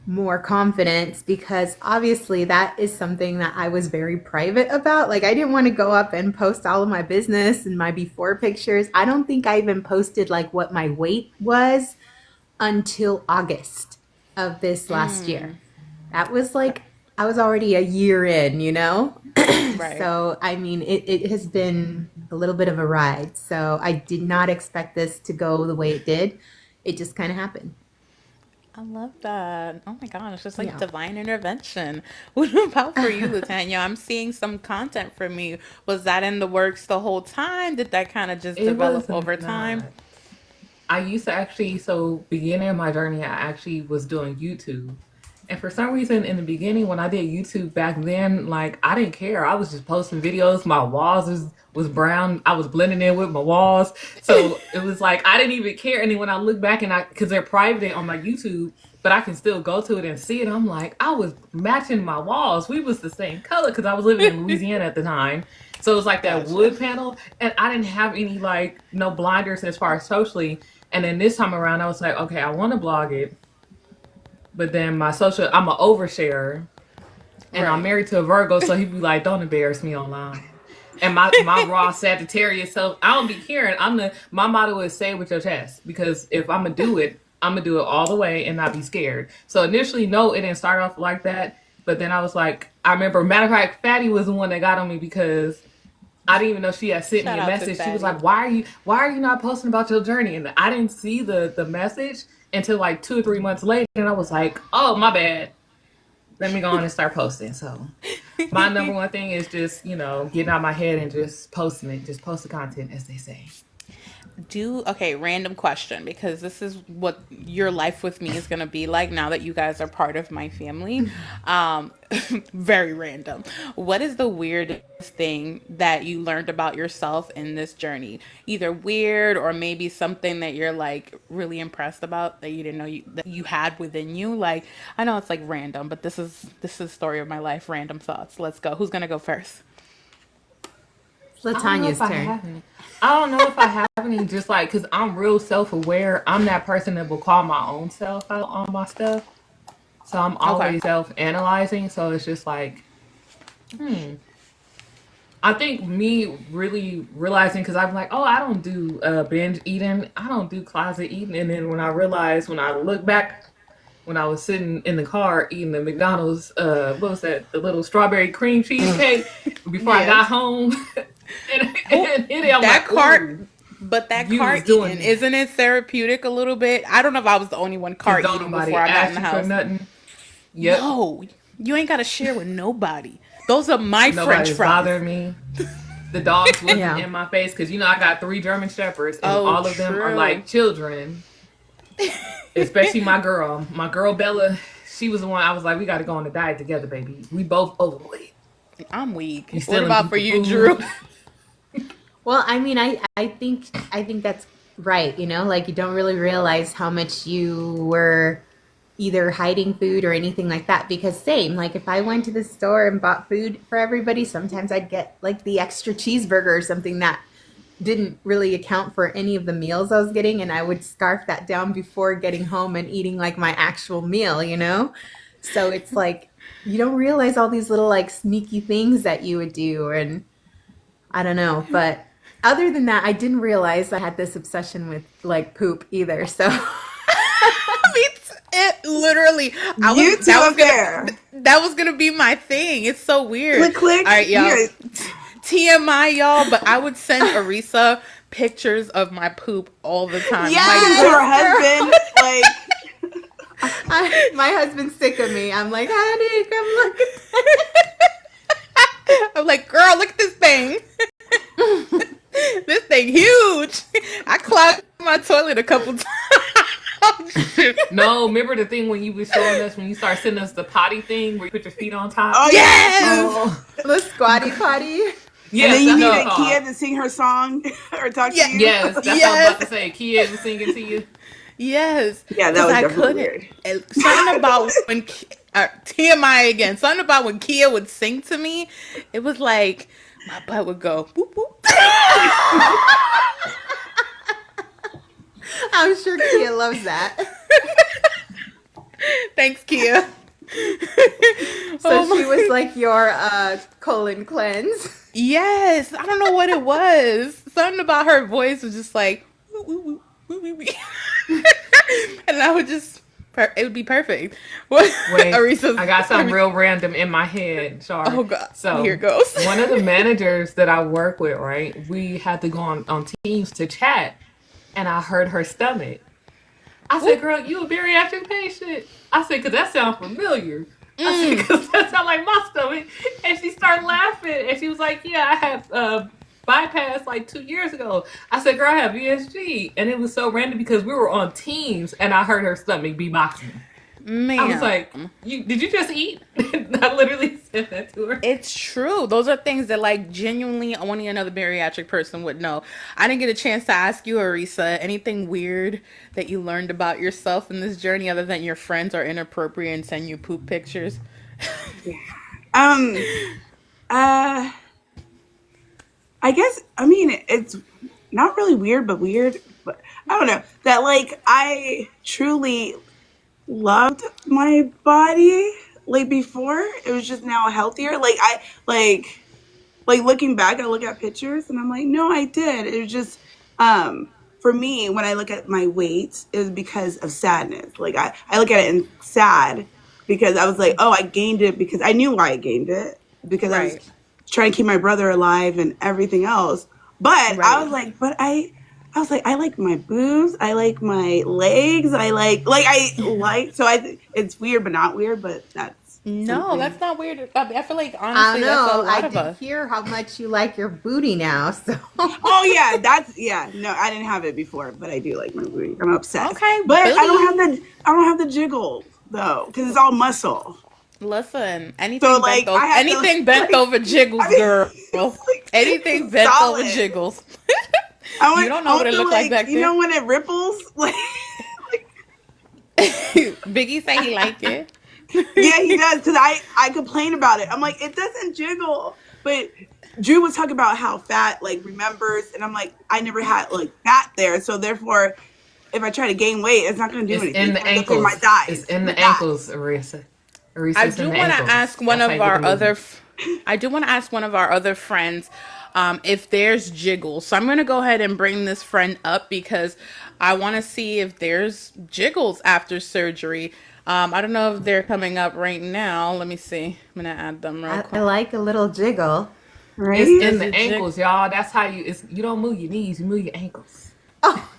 [SPEAKER 3] more confidence, because obviously that is something that I was very private about. Like I didn't want to go up and post all of my business and my before pictures. I don't think I even posted like what my weight was until August of this last year. That was like I was already a year in.
[SPEAKER 1] Right.
[SPEAKER 3] So I mean it has been a little bit of a ride. So I did not expect this to go the way it did. It just kind of happened.
[SPEAKER 1] I love that. Oh my God, it's just like
[SPEAKER 3] Yeah.
[SPEAKER 1] divine intervention. What about for you, Latanya? I'm seeing some content from you. Was that in the works the whole time? Did that kind of just
[SPEAKER 4] It
[SPEAKER 1] develop
[SPEAKER 4] was
[SPEAKER 1] over time?
[SPEAKER 4] not. I used to actually, so beginning of my journey, I actually was doing YouTube. And for some reason, in the beginning, when I did YouTube back then, like I didn't care. I was just posting videos. My walls was brown. I was blending in with my walls, so it was like I didn't even care. And then when I look back and because they're private on my YouTube, but I can still go to it and see it. I'm like, I was matching my walls. We was the same color because I was living in Louisiana at the time. So it was like that
[SPEAKER 1] Gotcha.
[SPEAKER 4] wood panel, and I didn't have any like no blinders as far as socially. And then this time around, I was like, okay, I want to blog it. but then I'm an oversharer, and I'm married to a Virgo, so he'd be like, "Don't embarrass me online." And my raw Sagittarius self, I don't be caring. My motto is say it with your chest, because if I'm gonna do it all the way and not be scared. So initially, no, it didn't start off like that. But then I was like, I remember, matter of fact, Fatty was the one that got on me, because I didn't even know she had sent
[SPEAKER 1] Shout
[SPEAKER 4] me a
[SPEAKER 1] out to
[SPEAKER 4] message. She
[SPEAKER 1] Fatty.
[SPEAKER 4] was like, why are you not posting about your journey? And I didn't see the message until like 2 or 3 months later, and I was like, oh, my bad. Let me go on and start posting. So my number one thing is just, getting out my head and just posting it. Just post the content, as they say.
[SPEAKER 1] Okay, random question, because this is what your life with me is going to be like now that you guys are part of my family. um Very random. What is the weirdest thing that you learned about yourself in this journey? Either weird, or maybe something that you're like really impressed about that you didn't know that you had within you. Like, I know it's like random, but this is story of my life, random thoughts. Let's go. Who's going to go first?
[SPEAKER 3] It's
[SPEAKER 4] I don't know
[SPEAKER 3] Latanya's
[SPEAKER 4] if I
[SPEAKER 3] turn.
[SPEAKER 4] have any. I don't know if I have any, just like, because I'm real self-aware. I'm that person that will call my own self out on my stuff. So I'm
[SPEAKER 1] Okay.
[SPEAKER 4] always self-analyzing. So it's just like, I think me really realizing, because I'm like, oh, I don't do binge eating. I don't do closet eating. And then when I look back, when I was sitting in the car eating the McDonald's, what was that? The little strawberry cream cheesecake before I got
[SPEAKER 1] Yes.
[SPEAKER 4] home.
[SPEAKER 1] Oh,
[SPEAKER 4] I'm
[SPEAKER 1] that
[SPEAKER 4] like,
[SPEAKER 1] cart,
[SPEAKER 4] ooh,
[SPEAKER 1] but that
[SPEAKER 4] you was
[SPEAKER 1] cart eating,
[SPEAKER 4] doing it.
[SPEAKER 1] isn't it therapeutic a little bit? I don't know if I was the only one
[SPEAKER 4] Because
[SPEAKER 1] cart
[SPEAKER 4] don't
[SPEAKER 1] eating before
[SPEAKER 4] nobody
[SPEAKER 1] I got in
[SPEAKER 4] ask
[SPEAKER 1] the
[SPEAKER 4] you for
[SPEAKER 1] house.
[SPEAKER 4] nothing. Yep.
[SPEAKER 1] No, you ain't got to share with nobody. Those are my French
[SPEAKER 4] Nobody's
[SPEAKER 1] fries.
[SPEAKER 4] bothering me. The dogs wasn't
[SPEAKER 3] Yeah.
[SPEAKER 4] in my face, because I got 3 German Shepherds, and
[SPEAKER 1] Oh,
[SPEAKER 4] all of them are
[SPEAKER 1] true.
[SPEAKER 4] like children. Especially my girl Bella. She was the one I was like, we got to go on a diet together, baby. We both overweight.
[SPEAKER 1] I'm weak.
[SPEAKER 4] You
[SPEAKER 1] What
[SPEAKER 4] stealing
[SPEAKER 1] about for
[SPEAKER 4] people
[SPEAKER 1] you, Drew?
[SPEAKER 4] food.
[SPEAKER 3] Well, I mean, I think that's right. Like, you don't really realize how much you were either hiding food or anything like that. Because same, like if I went to the store and bought food for everybody, sometimes I'd get like the extra cheeseburger or something that didn't really account for any of the meals I was getting, and I would scarf that down before getting home and eating like my actual meal. So it's like you don't realize all these little like sneaky things that you would do, and I don't know, but other than that, I didn't realize I had this obsession with like poop either. So
[SPEAKER 1] It literally,
[SPEAKER 5] You two up there.
[SPEAKER 1] that was gonna be my thing. It's so weird.
[SPEAKER 5] Click, click.
[SPEAKER 1] All right, y'all.
[SPEAKER 5] You're,
[SPEAKER 1] TMI, y'all. But I would send Arisa pictures of my poop all the time. Like,
[SPEAKER 5] to
[SPEAKER 3] yes,
[SPEAKER 5] her
[SPEAKER 1] girl,
[SPEAKER 5] husband, like,
[SPEAKER 3] my husband's sick of me. I'm like, honey, come look at
[SPEAKER 1] I'm like, girl, look at this thing.
[SPEAKER 3] that.
[SPEAKER 1] This thing huge. I clogged my toilet a couple times.
[SPEAKER 4] No, remember the thing when you was showing us, when you start sending us the potty thing where you put your feet on top?
[SPEAKER 5] oh
[SPEAKER 1] Yes.
[SPEAKER 4] Oh.
[SPEAKER 3] The squatty potty.
[SPEAKER 5] and
[SPEAKER 4] Yes,
[SPEAKER 5] then you
[SPEAKER 4] that's what it's
[SPEAKER 5] needed
[SPEAKER 4] called.
[SPEAKER 5] Kia to sing her song or talk
[SPEAKER 1] Yeah.
[SPEAKER 5] to you.
[SPEAKER 4] Yes, that's what I was about to say. Kia was singing to you.
[SPEAKER 1] Yes.
[SPEAKER 5] Yeah, that
[SPEAKER 1] 'Cause
[SPEAKER 5] was
[SPEAKER 1] I
[SPEAKER 5] definitely
[SPEAKER 1] couldn't.
[SPEAKER 5] weird.
[SPEAKER 1] Something about when TMI again. Something about when Kia would sing to me. It was like my butt would go boop boop.
[SPEAKER 3] I'm sure Kia loves that.
[SPEAKER 1] Thanks, Kia.
[SPEAKER 3] So she was like your colon cleanse.
[SPEAKER 1] Yes, I don't know what it was. Something about her voice was just like, "Woo, woo, woo, woo, woo, woo." And I would just, it would be perfect. What?
[SPEAKER 4] Wait,
[SPEAKER 1] Arisa's,
[SPEAKER 4] I got something real random in my head, Char.
[SPEAKER 1] Oh God,
[SPEAKER 4] So
[SPEAKER 1] here it goes.
[SPEAKER 4] one of the managers that I work with, right? We had to go on Teams to chat, and I heard her stomach. I said, "Girl, you a bariatric patient?" I said, "Cause that sounds familiar." I said, "Cause that sounds like my stomach." And she started laughing, and she was like, "Yeah, I had bypass like 2 years ago." I said, "Girl, I have VSG," and it was so random because we were on Teams, and I heard her stomach be boxing.
[SPEAKER 1] Man,
[SPEAKER 4] I was like, did you just eat?" I literally said that to her.
[SPEAKER 1] it's true. Those are things that like genuinely only another bariatric person would know. I didn't get a chance to ask you, Arisa, anything weird that you learned about yourself in this journey other than your friends are inappropriate and send you poop pictures?
[SPEAKER 5] Um, uh, I guess, I mean, it's not really weird, but weird. But I don't know that, like, I truly loved my body like before. It was just now healthier. Like looking back, I look at pictures and I'm like, no, I did. It was just for me, when I look at my weight, it was because of sadness. Like I look at it and sad because I was like, oh, I gained it because I knew why I gained it because I was
[SPEAKER 1] Right.
[SPEAKER 5] trying to keep my brother alive and everything else. But I
[SPEAKER 1] Right.
[SPEAKER 5] was like, I was like, I like my boobs, I like my legs, I like so it's weird but not weird, but that's
[SPEAKER 1] No, that's
[SPEAKER 5] something.
[SPEAKER 1] not weird. I feel like
[SPEAKER 3] I don't
[SPEAKER 1] honestly, that's a
[SPEAKER 3] know. I
[SPEAKER 1] lot of
[SPEAKER 3] did
[SPEAKER 1] us.
[SPEAKER 3] hear how much you like your booty now. So,
[SPEAKER 5] Oh yeah, that's yeah. No, I didn't have it before, but I do like my booty. I'm obsessed.
[SPEAKER 1] Okay,
[SPEAKER 5] But
[SPEAKER 1] Billy.
[SPEAKER 5] I don't have the jiggle though, because it's all muscle.
[SPEAKER 1] Listen,
[SPEAKER 5] So like I have to
[SPEAKER 1] anything bent
[SPEAKER 5] like
[SPEAKER 1] over jiggles,
[SPEAKER 5] I mean
[SPEAKER 1] girl.
[SPEAKER 5] it's like
[SPEAKER 1] Anything
[SPEAKER 5] it's
[SPEAKER 1] bent over
[SPEAKER 5] solid.
[SPEAKER 1] jiggles. You don't
[SPEAKER 5] I
[SPEAKER 1] know what
[SPEAKER 5] want
[SPEAKER 1] it
[SPEAKER 5] to
[SPEAKER 1] looked like
[SPEAKER 5] like
[SPEAKER 1] back
[SPEAKER 5] you
[SPEAKER 1] there.
[SPEAKER 5] know when it ripples like
[SPEAKER 1] Biggie say he like it.
[SPEAKER 5] yeah he does because I complain about it. I'm like it doesn't jiggle, but Drew was talking about how fat like remembers, and I'm like I never had like fat there, so therefore if I try to gain weight, it's not going to do
[SPEAKER 4] It's
[SPEAKER 5] anything.
[SPEAKER 4] in
[SPEAKER 5] It's
[SPEAKER 4] the
[SPEAKER 5] going to go through my
[SPEAKER 4] ankles. It's
[SPEAKER 5] thighs.
[SPEAKER 4] in
[SPEAKER 5] My
[SPEAKER 4] the
[SPEAKER 5] thighs.
[SPEAKER 4] ankles, Arisa. Arisa,
[SPEAKER 1] I
[SPEAKER 4] it's in
[SPEAKER 1] do
[SPEAKER 4] the
[SPEAKER 1] want to
[SPEAKER 4] ankles.
[SPEAKER 1] ask one
[SPEAKER 4] That's how
[SPEAKER 1] of
[SPEAKER 4] you get the
[SPEAKER 1] our other.
[SPEAKER 4] movement.
[SPEAKER 1] I do want to ask one of our other friends if there's jiggles. So I'm going to go ahead and bring this friend up because I want to see if there's jiggles after surgery. I don't know if they're coming up right now. Let me see. I'm going to add them real
[SPEAKER 3] I
[SPEAKER 1] quick.
[SPEAKER 3] like a little jiggle.
[SPEAKER 4] It's
[SPEAKER 5] Right?
[SPEAKER 4] in
[SPEAKER 1] Does
[SPEAKER 4] the
[SPEAKER 1] it jig?
[SPEAKER 4] ankles, y'all. That's how you. It's you don't move your knees. You move your ankles.
[SPEAKER 3] Oh,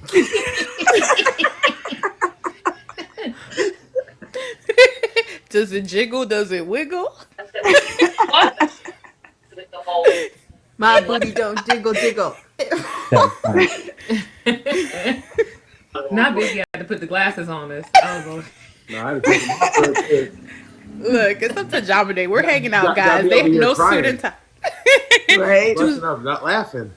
[SPEAKER 1] Does it jiggle? Does it wiggle?
[SPEAKER 3] my booty don't jiggle, jiggle.
[SPEAKER 6] That's funny.
[SPEAKER 4] Not Biggie had to put the glasses on us. Oh,
[SPEAKER 7] No, I had to take them off real quick.
[SPEAKER 1] Look, it's a pajama day. We're hanging out,
[SPEAKER 7] Gotta
[SPEAKER 1] guys.
[SPEAKER 7] be
[SPEAKER 1] They
[SPEAKER 7] over here
[SPEAKER 1] no suit
[SPEAKER 7] crying,
[SPEAKER 1] and tie.
[SPEAKER 5] Right?
[SPEAKER 1] Just
[SPEAKER 7] busting up, not laughing.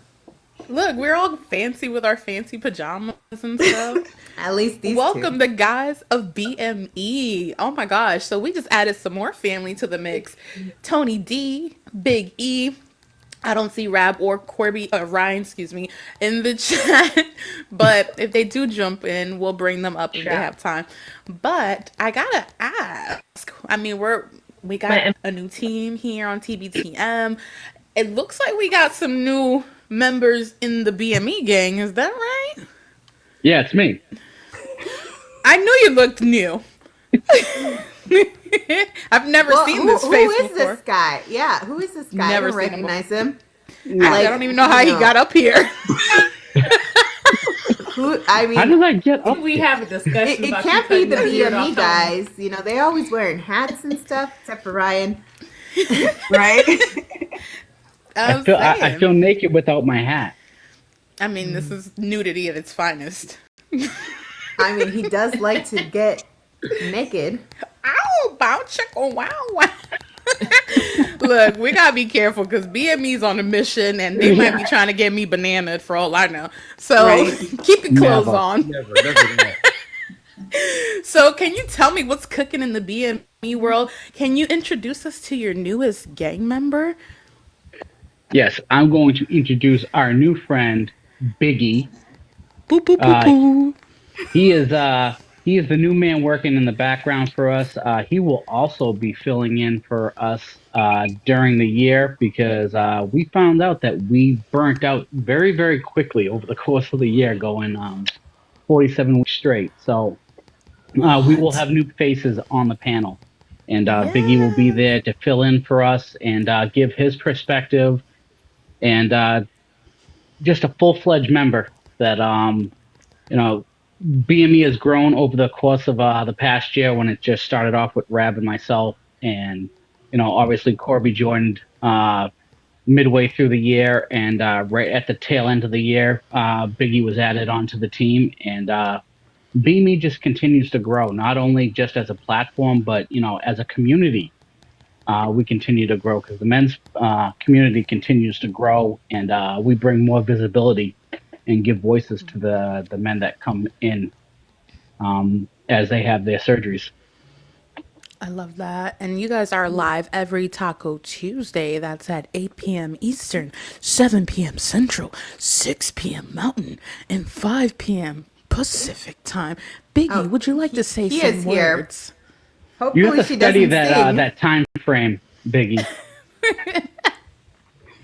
[SPEAKER 1] look, we're all fancy with our fancy pajamas and stuff.
[SPEAKER 3] At least these
[SPEAKER 1] Welcome
[SPEAKER 3] two.
[SPEAKER 1] the guys of BME. Oh my gosh. So we just added some more family to the mix. Tony D, Big E. I don't see Rab or Ryan, excuse me, in the chat. But if they do jump in, we'll bring them up if they have time. But I gotta ask. I mean, we got a new team here on TBTM. It looks like we got some new members in the BME gang. Is that right?
[SPEAKER 6] Yeah, it's me.
[SPEAKER 1] I knew you looked new. I've never
[SPEAKER 3] Well,
[SPEAKER 1] seen this
[SPEAKER 3] who
[SPEAKER 1] face
[SPEAKER 3] is
[SPEAKER 1] before.
[SPEAKER 3] this guy? Yeah, who is this guy? I
[SPEAKER 1] Never
[SPEAKER 3] don't
[SPEAKER 1] seen him before.
[SPEAKER 3] recognize him.
[SPEAKER 5] No.
[SPEAKER 1] I don't even know how he got up here.
[SPEAKER 3] Who? I
[SPEAKER 6] How
[SPEAKER 3] mean,
[SPEAKER 6] did I get up?
[SPEAKER 4] we
[SPEAKER 6] there?
[SPEAKER 4] have a discussion
[SPEAKER 3] it
[SPEAKER 4] about
[SPEAKER 3] can't
[SPEAKER 4] you
[SPEAKER 3] be
[SPEAKER 4] cutting
[SPEAKER 3] the
[SPEAKER 4] your beard
[SPEAKER 3] BME
[SPEAKER 4] off,
[SPEAKER 3] guys. You know, they always wearing hats and stuff, except for Ryan.
[SPEAKER 5] Right?
[SPEAKER 1] I'm
[SPEAKER 6] I feel
[SPEAKER 1] saying.
[SPEAKER 6] naked without my hat.
[SPEAKER 1] I mean, this is nudity at its finest.
[SPEAKER 3] I mean, he does like to get naked.
[SPEAKER 1] Ow, bow chicken, wow, wow. Look, we gotta be careful because BME's on a mission and they might be trying to get me bananaed for all I know. So
[SPEAKER 5] Right.
[SPEAKER 1] keep your clothes
[SPEAKER 6] Never.
[SPEAKER 1] on.
[SPEAKER 7] Never that.
[SPEAKER 1] So can you tell me what's cooking in the BME world? Can you introduce us to your newest gang member?
[SPEAKER 6] Yes, I'm going to introduce our new friend, Biggie.
[SPEAKER 1] Boo boo boo
[SPEAKER 6] Uh,
[SPEAKER 1] boo.
[SPEAKER 6] he is the new man working in the background for us. He will also be filling in for us during the year because we found out that we burnt out very, very quickly over the course of the year, going 47 weeks straight. So we will
[SPEAKER 1] What?
[SPEAKER 6] have new faces on the panel, and Biggie will be
[SPEAKER 1] Yes.
[SPEAKER 6] there to fill in for us and give his perspective and just a full-fledged member that you know BME has grown over the course of the past year when it just started off with Rab and myself. And, obviously Corby joined midway through the year, and right at the tail end of the year, Biggie was added onto the team. And BME just continues to grow, not only just as a platform, but, as a community. We continue to grow because the men's community continues to grow, and we bring more visibility and give voices to the men that come in as they have their surgeries.
[SPEAKER 1] I love that. And you guys are live every Taco Tuesday. That's at 8 p.m. Eastern, 7 p.m. Central, 6 p.m. Mountain, and 5 p.m. Pacific time. Biggie,
[SPEAKER 3] Oh,
[SPEAKER 1] would you like to say
[SPEAKER 3] he
[SPEAKER 1] some
[SPEAKER 3] is here.
[SPEAKER 1] words?
[SPEAKER 6] You have
[SPEAKER 3] Hopefully
[SPEAKER 6] to
[SPEAKER 3] she
[SPEAKER 6] study
[SPEAKER 3] doesn't
[SPEAKER 6] that
[SPEAKER 3] sing.
[SPEAKER 6] that time frame, Biggie.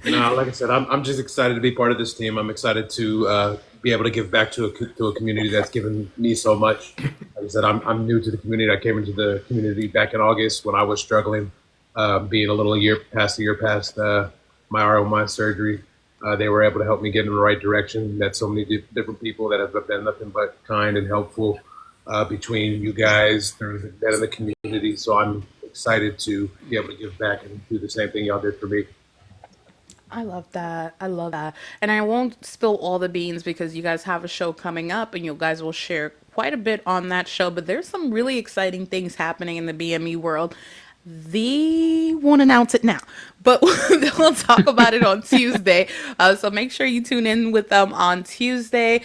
[SPEAKER 7] No, like I said, I'm just excited to be part of this team. I'm excited to be able to give back to a community that's given me so much. Like I said, I'm new to the community. I came into the community back in August when I was struggling, being a year past my ROMI surgery. They were able to help me get in the right direction. Met so many different people that have been nothing but kind and helpful between you guys through the community. So I'm excited to be able to give back and do the same thing y'all did for me.
[SPEAKER 1] I love that. I love that. And I won't spill all the beans because you guys have a show coming up and you guys will share quite a bit on that show. But there's some really exciting things happening in the BME world. The won't announce it now, but we'll talk about it on Tuesday. So make sure you tune in with them on Tuesday.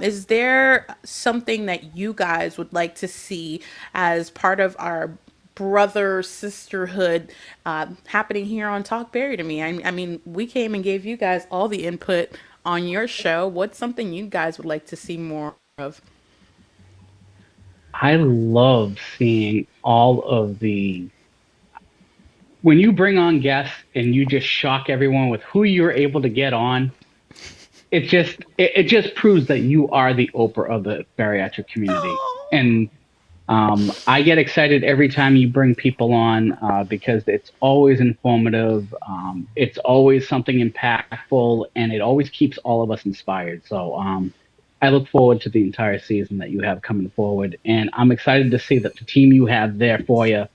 [SPEAKER 1] Is there something that you guys would like to see as part of our brother sisterhood happening here on Talk Bari to me? I mean, we came and gave you guys all the input on your show. What's something you guys would like to see more of?
[SPEAKER 6] I love seeing all of the when you bring on guests and you just shock everyone with who you're able to get on. It just proves that you are the Oprah of the bariatric community.
[SPEAKER 1] Oh,
[SPEAKER 6] And I get excited every time you bring people on because it's always informative. It's always something impactful, and it always keeps all of us inspired. So I look forward to the entire season that you have coming forward, and I'm excited to see that the team you have there for you.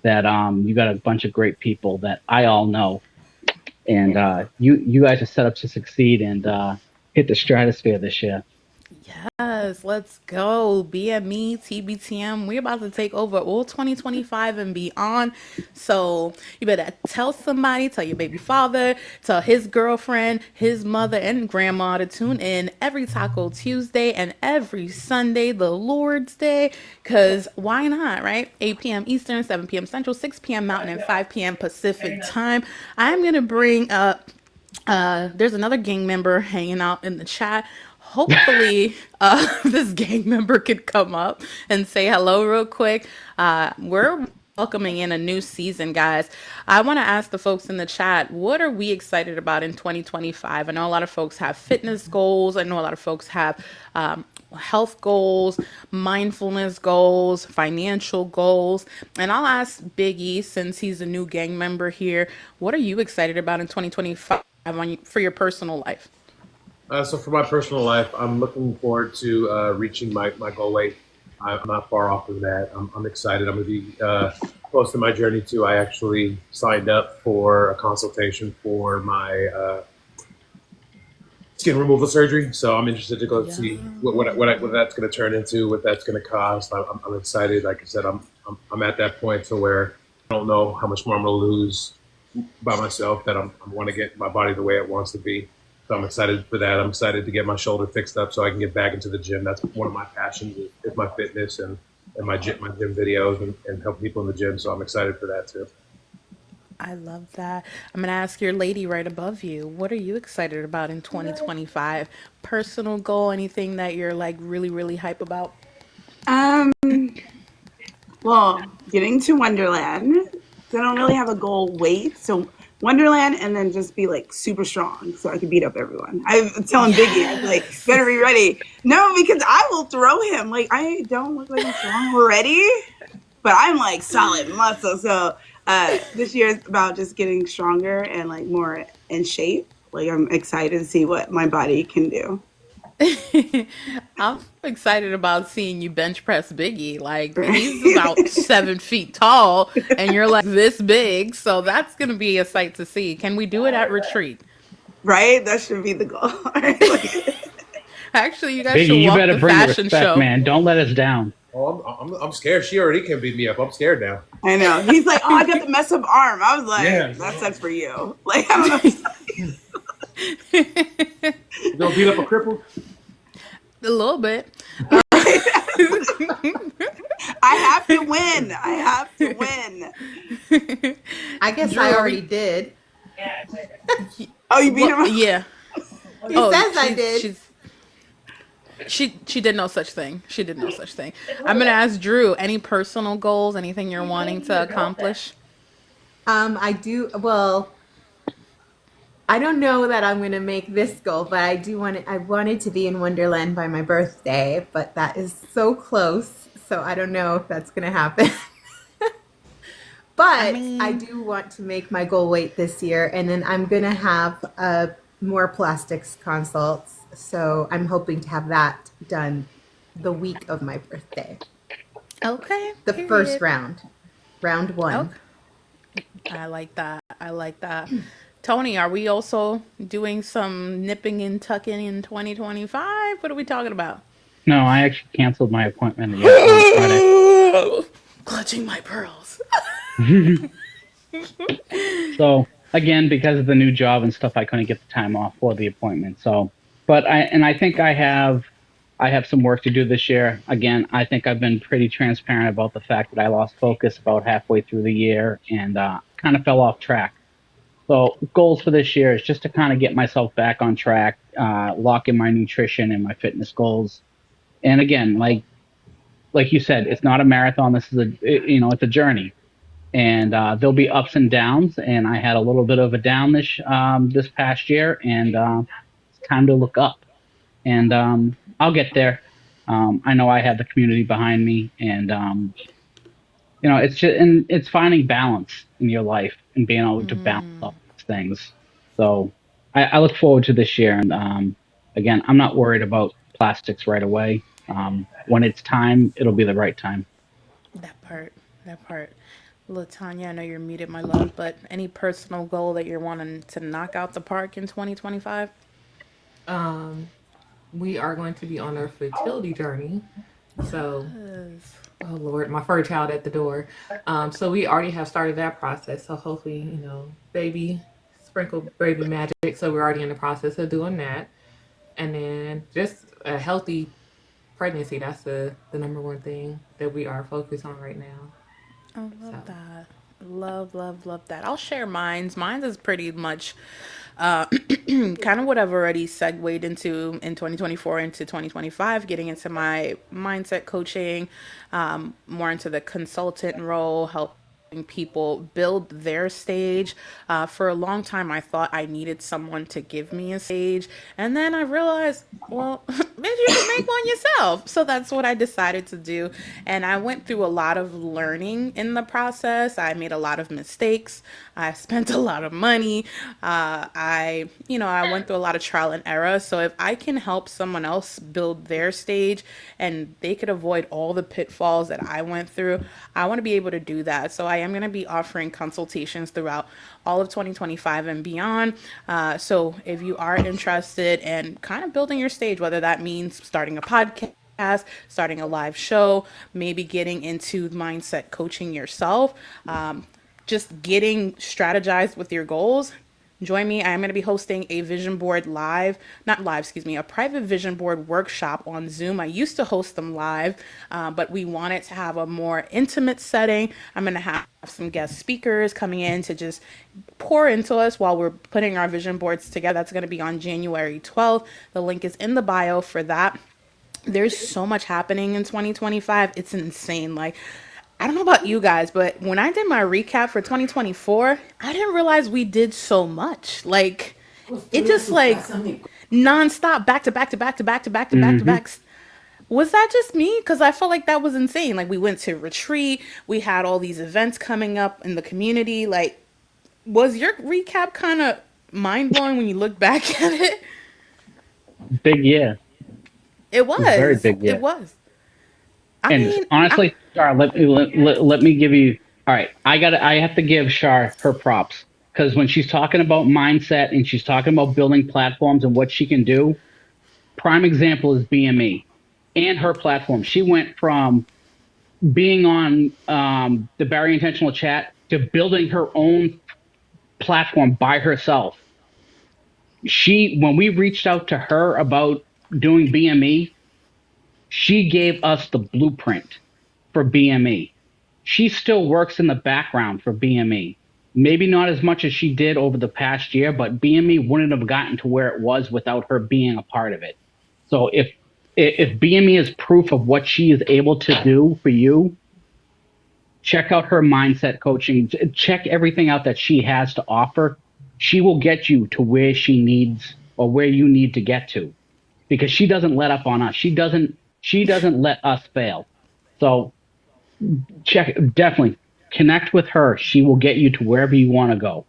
[SPEAKER 6] That you got a bunch of great people that I all know, and you guys are set up to succeed and hit the stratosphere this year.
[SPEAKER 1] yes, let's go. BME, TBTM. We're about to take over all 2025 and beyond. So you better tell somebody, tell your baby father, tell his girlfriend, his mother, and grandma to tune in every Taco Tuesday and every Sunday, the Lord's Day. Because why not, right? 8 p.m. Eastern, 7 p.m. Central, 6 p.m. Mountain, and 5 p.m. Pacific time. I'm going to bring up there's another gang member hanging out in the chat. Hopefully, this gang member could come up and say hello real quick. We're welcoming in a new season, guys. I want to ask the folks in the chat, what are we excited about in 2025? I know a lot of folks have fitness goals. I know a lot of folks have health goals, mindfulness goals, financial goals. And I'll ask Biggie, since he's a new gang member here, what are you excited about in 2025 for your personal life?
[SPEAKER 7] So for my personal life, I'm looking forward to reaching my goal weight. I'm not far off of that. I'm excited. I'm going to be close to my journey too. I actually signed up for a consultation for my skin removal surgery. So I'm interested to go see what that's going to turn into, what that's going to cost. I'm excited. Like I said, I'm at that point to where I don't know how much more I'm going to lose by myself. That I want to get my body the way it wants to be. So I'm excited for that. I'm excited to get my shoulder fixed up so I can get back into the gym. That's one of my passions is my fitness and my gym videos and help people in the gym. So I'm excited for that too.
[SPEAKER 1] I love that. I'm going to ask your lady right above you. What are you excited about in 2025? Personal goal, anything that you're like really, really hype about?
[SPEAKER 5] Well, getting to Wonderland. So I don't really have a goal weight. So Wonderland and then just be like super strong so I can beat up everyone. I'm telling Biggie, I'm like, better be ready. No, because I will throw him. Like, I don't look like I'm strong already, but I'm like solid muscle. So this year is about just getting stronger and like more in shape. Like, I'm excited to see what my body can do.
[SPEAKER 1] I'm excited about seeing you bench press Biggie. Like, he's about 7 feet tall and you're like this big. So that's going to be a sight to see. Can we do it at retreat?
[SPEAKER 5] Right? That should be the goal.
[SPEAKER 1] Actually, you guys should
[SPEAKER 6] Biggie, you
[SPEAKER 1] walk
[SPEAKER 6] better
[SPEAKER 1] the
[SPEAKER 6] bring the
[SPEAKER 1] fashion
[SPEAKER 6] respect,
[SPEAKER 1] show.
[SPEAKER 6] man. Don't let us down.
[SPEAKER 7] Oh, I'm scared. She already can beat me up. I'm scared now.
[SPEAKER 5] I know. He's like, oh, I got the messed up arm. I was like,
[SPEAKER 7] Yeah.
[SPEAKER 5] that sucks for you. Like, I don't know.
[SPEAKER 7] You gonna beat up a cripple?
[SPEAKER 1] A little bit.
[SPEAKER 5] I have to win. I have to win.
[SPEAKER 3] I guess
[SPEAKER 1] Drew,
[SPEAKER 3] I
[SPEAKER 1] are
[SPEAKER 3] already
[SPEAKER 1] we-
[SPEAKER 3] did.
[SPEAKER 5] Oh, you beat him up?
[SPEAKER 1] Yeah.
[SPEAKER 3] He says I did.
[SPEAKER 1] She did no such thing. She did no such thing. I'm gonna ask Drew. Any personal goals? Anything you're wanting to accomplish?
[SPEAKER 3] I do. Well, I don't know that I'm going to make this goal, but I do want it. I wanted to be in Wonderland by my birthday, but that is so close. So I don't know if that's going to happen.
[SPEAKER 1] I
[SPEAKER 3] But I
[SPEAKER 1] mean,
[SPEAKER 3] do want to make my goal weight this year, and then I'm going to have more plastics consults. So I'm hoping to have that done the week of my birthday.
[SPEAKER 1] okay.
[SPEAKER 3] The first
[SPEAKER 1] Period.
[SPEAKER 3] round, round one.
[SPEAKER 1] Okay. I like that. I like that. Tony, are we also doing some nipping and tucking in 2025? What are we talking about?
[SPEAKER 6] No, I actually canceled my appointment yet on Friday.
[SPEAKER 1] Clutching my pearls.
[SPEAKER 6] So again, because of the new job and stuff, I couldn't get the time off for the appointment. So, but I think I have some work to do this year. Again, I think I've been pretty transparent about the fact that I lost focus about halfway through the year and kind of fell off track. So goals for this year is just to kind of get myself back on track, lock in my nutrition and my fitness goals. And again, like you said, it's not a marathon. This is it's a journey, and there'll be ups and downs. And I had a little bit of a down this past year, and it's time to look up. And I'll get there. I know I have the community behind me, and it's finding balance in your life and being able to balance all these things. So I look forward to this year, and again, I'm not worried about plastics right away. When it's time, it'll be the right time.
[SPEAKER 1] That part. That part. Latanya, I know you're muted, my love, but any personal goal that you're wanting to knock out the park in 2025?
[SPEAKER 4] Um, we are going to be on our fertility journey. So,
[SPEAKER 1] Yes.
[SPEAKER 4] oh Lord, my first child at the door. So we already have started that process. So hopefully, baby, sprinkle baby magic. So we're already in the process of doing that. And then just a healthy pregnancy. That's the number one thing that we are focused on right now.
[SPEAKER 1] I love
[SPEAKER 4] So,
[SPEAKER 1] that. Love, love, love that. I'll share mines. Mine is pretty much kind of what I've already segued into in 2024 into 2025, getting into my mindset coaching, more into the consultant role, helping people build their stage. For a long time, I thought I needed someone to give me a stage. And then I realized, well, bitch, you can make one yourself. So that's what I decided to do. And I went through a lot of learning in the process. I made a lot of mistakes. I spent a lot of money. I went through a lot of trial and error. So if I can help someone else build their stage and they could avoid all the pitfalls that I went through, I want to be able to do that. So I am going to be offering consultations throughout all of 2025 and beyond. So if you are interested in kind of building your stage, whether that means starting a podcast, starting a live show, maybe getting into mindset coaching yourself, just getting strategized with your goals. Join me. I am going to be hosting a vision board live, not live, excuse me, a private vision board workshop on Zoom. I used to host them live, but we wanted to have a more intimate setting. I'm going to have some guest speakers coming in to just pour into us while we're putting our vision boards together. That's going to be on January 12th. The link is in the bio for that. There's so much happening in 2025. It's insane. Like, I don't know about you guys, but when I did my recap for 2024, I didn't realize we did so much. Like, it just like nonstop, back to back to back to back to back to back to
[SPEAKER 6] Hmm.
[SPEAKER 1] back. Was that just me? Because I felt like that was insane. Like, we went to retreat, we had all these events coming up in the community. Like, was your recap kind of mind blowing when you look back at it?
[SPEAKER 6] Big year.
[SPEAKER 1] It
[SPEAKER 6] It was a very
[SPEAKER 1] was.
[SPEAKER 6] big
[SPEAKER 1] It
[SPEAKER 6] year.
[SPEAKER 1] was. I
[SPEAKER 6] And
[SPEAKER 1] mean,
[SPEAKER 6] honestly, Shar, let me give you. All right, I have to give Shar her props because when she's talking about mindset and she's talking about building platforms and what she can do, prime example is BME and her platform. She went from being on the Barry Intentional Chat to building her own platform by herself. When we reached out to her about doing BME, she gave us the blueprint for BME. She still works in the background for BME. Maybe not as much as she did over the past year, but BME wouldn't have gotten to where it was without her being a part of it. So if BME is proof of what she is able to do for you, check out her mindset coaching. Check everything out that she has to offer. She will get you to where she needs or where you need to get to, because she doesn't let up on us. She doesn't let us fail. So definitely connect with her. She will get you to wherever you want to go.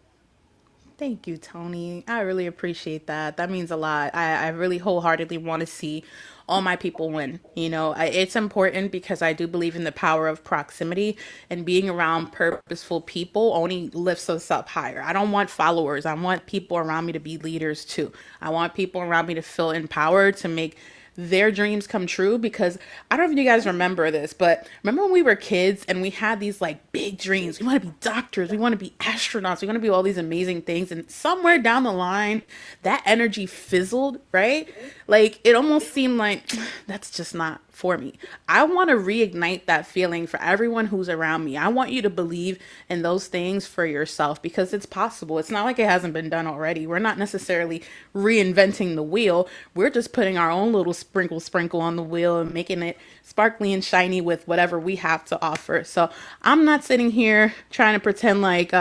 [SPEAKER 1] Thank you, Tony. I really appreciate that. That means a lot. I really wholeheartedly want to see all my people win. It's important because I do believe in the power of proximity, and being around purposeful people only lifts us up higher. I don't want followers. I want people around me to be leaders too. I want people around me to feel empowered to make their dreams come true, because I don't know if you guys remember this, but remember when we were kids and we had these like big dreams? We want to be doctors, we want to be astronauts, we want to be all these amazing things, and somewhere down the line that energy fizzled, right? Like it almost seemed like that's just not for me. I want to reignite that feeling for everyone who's around me. I want you to believe in those things for yourself, because it's possible. It's not like it hasn't been done already. We're not necessarily reinventing the wheel. We're just putting our own little sprinkle on the wheel and making it sparkly and shiny with whatever we have to offer. So I'm not sitting here trying to pretend like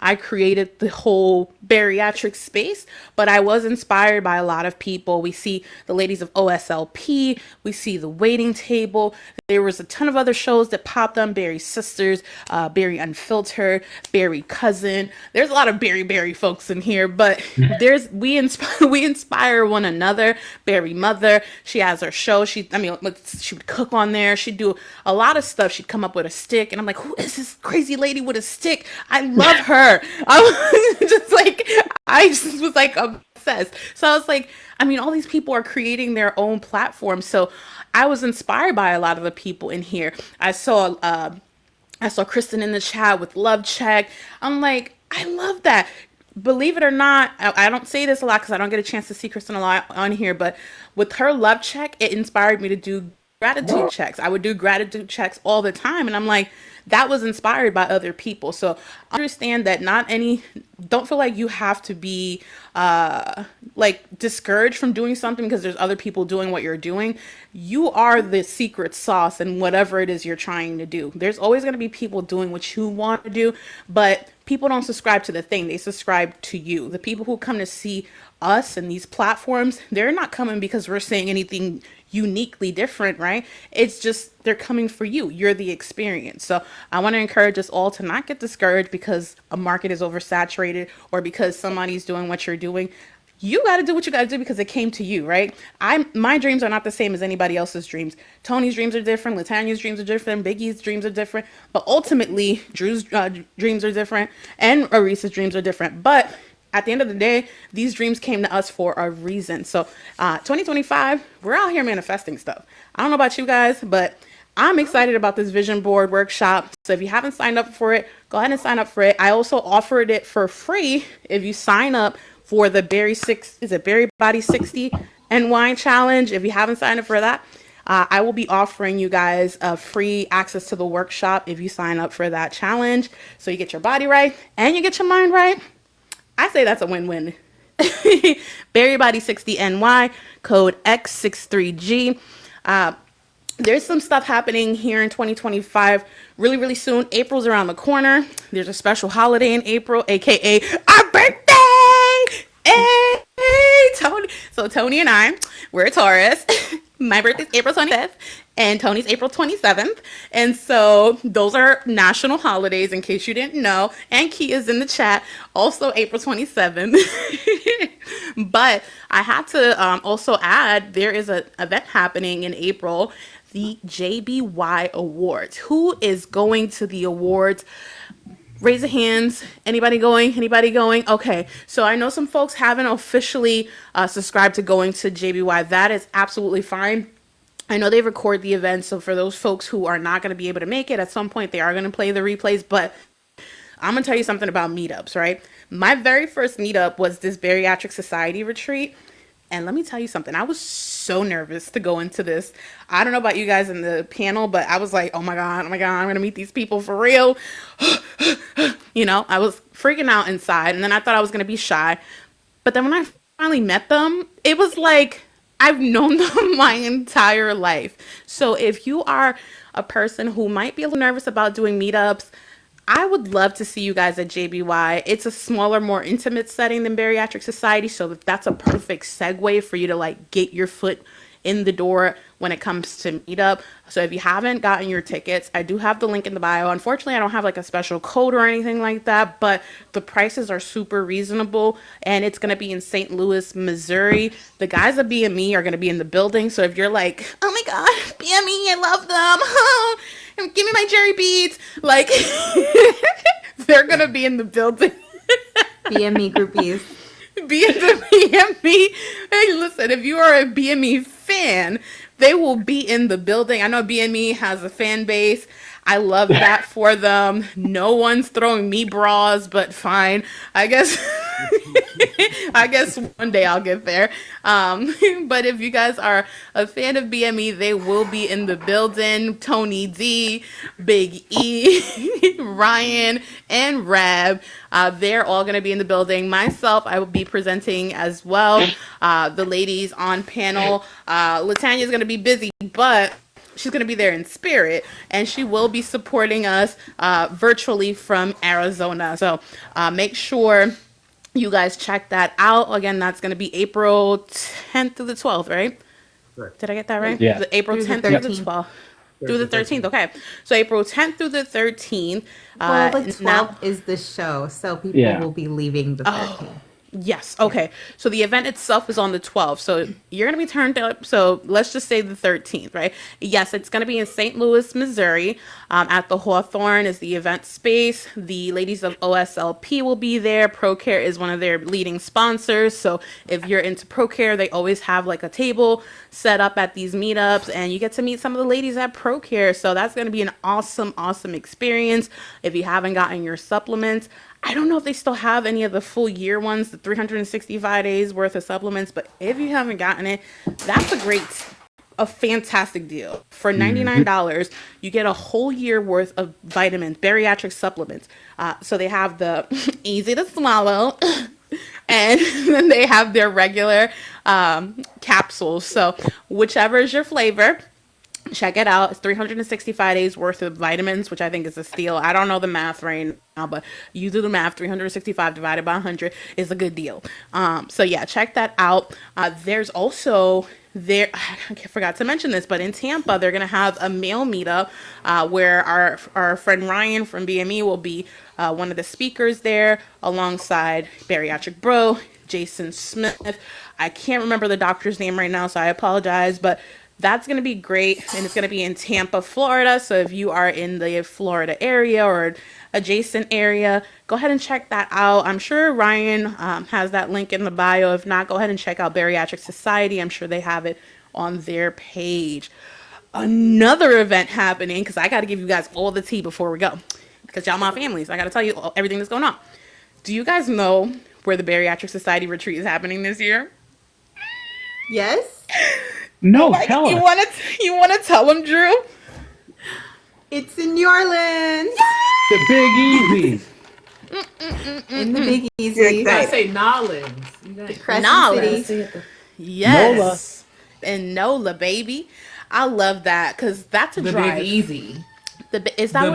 [SPEAKER 1] I created the whole bariatric space, but I was inspired by a lot of people. We see the ladies of OSLP, we see the waiting table. There was a ton of other shows that popped on: Bari Sisters, Bari Unfiltered, Bari Cousin. There's a lot of Bari folks in here, but we inspire one another. Bari Mother, she has her show. She would cook on there. She'd do a lot of stuff. She'd come up with a stick, and I'm like, who is this crazy lady with a stick? I love her. I just was like obsessed. So I was like, all these people are creating their own platform. So I was inspired by a lot of the people in here. I saw Kristen in the chat with Love Check. I'm like, I love that. Believe it or not, I don't say this a lot because I don't get a chance to see Kristen a lot on here, but with her Love Check, it inspired me to do gratitude checks. I would do gratitude checks all the time, and I'm like, that was inspired by other people. So understand that don't feel like you have to be discouraged from doing something because there's other people doing what you're doing. You are the secret sauce in whatever it is you're trying to do. There's always going to be people doing what you want to do, but people don't subscribe to the thing. They subscribe to you. The people who come to see us and these platforms, they're not coming because we're saying anything uniquely different, right? It's just they're coming for you. You're the experience. So I want to encourage us all to not get discouraged because a market is oversaturated or because somebody's doing what you're doing. You got to do what you got to do because it came to you, right? My dreams are not the same as anybody else's dreams. Tony's dreams are different. Latanya's dreams are different. Biggie's dreams are different. But ultimately, Drew's dreams are different, and Arisa's dreams are different. But at the end of the day, these dreams came to us for a reason. So 2025, we're out here manifesting stuff. I don't know about you guys, but I'm excited about this vision board workshop. So if you haven't signed up for it, go ahead and sign up for it. I also offered it for free if you sign up for the Bari Body 60 and Wine Challenge. If you haven't signed up for that, I will be offering you guys free access to the workshop if you sign up for that challenge. So you get your body right and you get your mind right. I say that's a win-win. Bari Body 60 NY, code X63G. There's some stuff happening here in 2025 really, really soon. April's around the corner. There's a special holiday in April, aka our birthday. Hey, Tony. So Tony and I, we're a Taurus. My birthday's April 25th and Tony's April 27th. And so those are national holidays in case you didn't know. And Kia's in the chat, also April 27th. But I had to also add, there is an event happening in April, the JBY Awards. Who is going to the awards? Raise the hands. Anybody going? Okay. So I know some folks haven't officially subscribed to going to JBY. That is absolutely fine. I know they record the event. So for those folks who are not going to be able to make it, at some point they are going to play the replays. But I'm going to tell you something about meetups, right? My very first meetup was this Bariatric Society retreat. And let me tell you something. I was so nervous to go into this. I don't know about you guys in the panel, but I was like, oh my God, I'm going to meet these people for real. I was freaking out inside. And then I thought I was going to be shy. But then when I finally met them, it was like, I've known them my entire life. So if you are a person who might be a little nervous about doing meetups, I would love to see you guys at JBY. It's a smaller, more intimate setting than Bariatric Society, so that's a perfect segue for you to like get your foot in the door when it comes to meetup. So if you haven't gotten your tickets, I do have the link in the bio. Unfortunately, I don't have like a special code or anything like that, but the prices are super reasonable, and it's going to be in St. Louis, Missouri. The guys at BME are going to be in the building. So if you're like, oh my God, BME, I love them. Give me my Jerry beads. Like, they're going to be in the building.
[SPEAKER 3] BME groupies.
[SPEAKER 1] Be in the BME. Hey, listen, if you are a BME fan, they will be in the building. I know BME has a fan base. I love that for them. No one's throwing me bras, but fine. I guess I guess one day I'll get there. But if you guys are a fan of BME, they will be in the building. Tony D, Big E, Ryan, and Rab. They're all going to be in the building. Myself, I will be presenting as well. The ladies on panel. Latanya is going to be busy, but she's going to be there in spirit, and she will be supporting us virtually from Arizona. So make sure you guys check that out. Again, that's going to be April 10th through the 12th, right?
[SPEAKER 7] Correct.
[SPEAKER 1] Did I get that right?
[SPEAKER 6] Yeah.
[SPEAKER 1] April 10th through the 12th. Through the 13th. Okay. So April 10th through the 13th.
[SPEAKER 3] Well, the 12th is the show, so people will be leaving the 13th.
[SPEAKER 1] Yes. Okay. So the event itself is on the 12th. So you're going to be turned up. So let's just say the 13th, right? Yes, it's going to be in St. Louis, Missouri, at the Hawthorne is the event space. The ladies of OSLP will be there. ProCare is one of their leading sponsors. So if you're into ProCare, they always have like a table set up at these meetups, and you get to meet some of the ladies at ProCare. So that's going to be an awesome, awesome experience. If you haven't gotten your supplements, I don't know if they still have any of the full year ones, the 365 days worth of supplements, but if you haven't gotten it, that's a fantastic deal. For $99, you get a whole year worth of vitamins, bariatric supplements. So they have the easy to swallow, and then they have their regular capsules. So whichever is your flavor, check it out. It's 365 days worth of vitamins, which I think is a steal. I don't know the math right now, but you do the math. 365 divided by 100 is a good deal. So yeah, check that out. There's also I forgot to mention this, but in Tampa, they're going to have a male meetup where our friend Ryan from BME will be one of the speakers there alongside Bariatric Bro, Jason Smith. I can't remember the doctor's name right now, so I apologize, but that's going to be great, and it's going to be in Tampa, Florida. So if you are in the Florida area or adjacent area, go ahead and check that out. I'm sure Ryan has that link in the bio. If not, go ahead and check out Bariatric Society. I'm sure they have it on their page. Another event happening, because I got to give you guys all the tea before we go, because y'all my families. I got to tell you everything that's going on. Do you guys know where the Bariatric Society retreat is happening this year?
[SPEAKER 3] Yes.
[SPEAKER 6] No, tell us.
[SPEAKER 1] You want to tell them, Drew?
[SPEAKER 3] It's in New Orleans.
[SPEAKER 6] The Big Easy.
[SPEAKER 3] In the Big Easy.
[SPEAKER 4] You gotta say Nolans.
[SPEAKER 3] Crescent City.
[SPEAKER 1] Yes. And NOLA, baby. I love that, because that's a
[SPEAKER 4] the
[SPEAKER 1] drive.
[SPEAKER 4] Big Easy.
[SPEAKER 1] Is that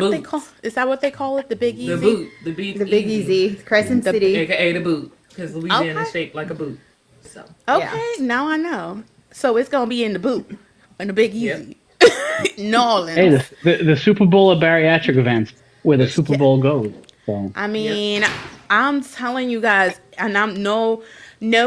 [SPEAKER 1] what they call it? The Big Easy?
[SPEAKER 4] The boot.
[SPEAKER 3] The Big Easy. Crescent City.
[SPEAKER 4] AKA the boot. Because Louisiana is shaped like a boot. So
[SPEAKER 1] Okay, now I know. So it's going to be in the boot. In the Big Easy. Nolan.
[SPEAKER 6] Hey, the Super Bowl of bariatric events, where the Super Bowl goes. So.
[SPEAKER 1] I mean, I'm telling you guys, and I'm no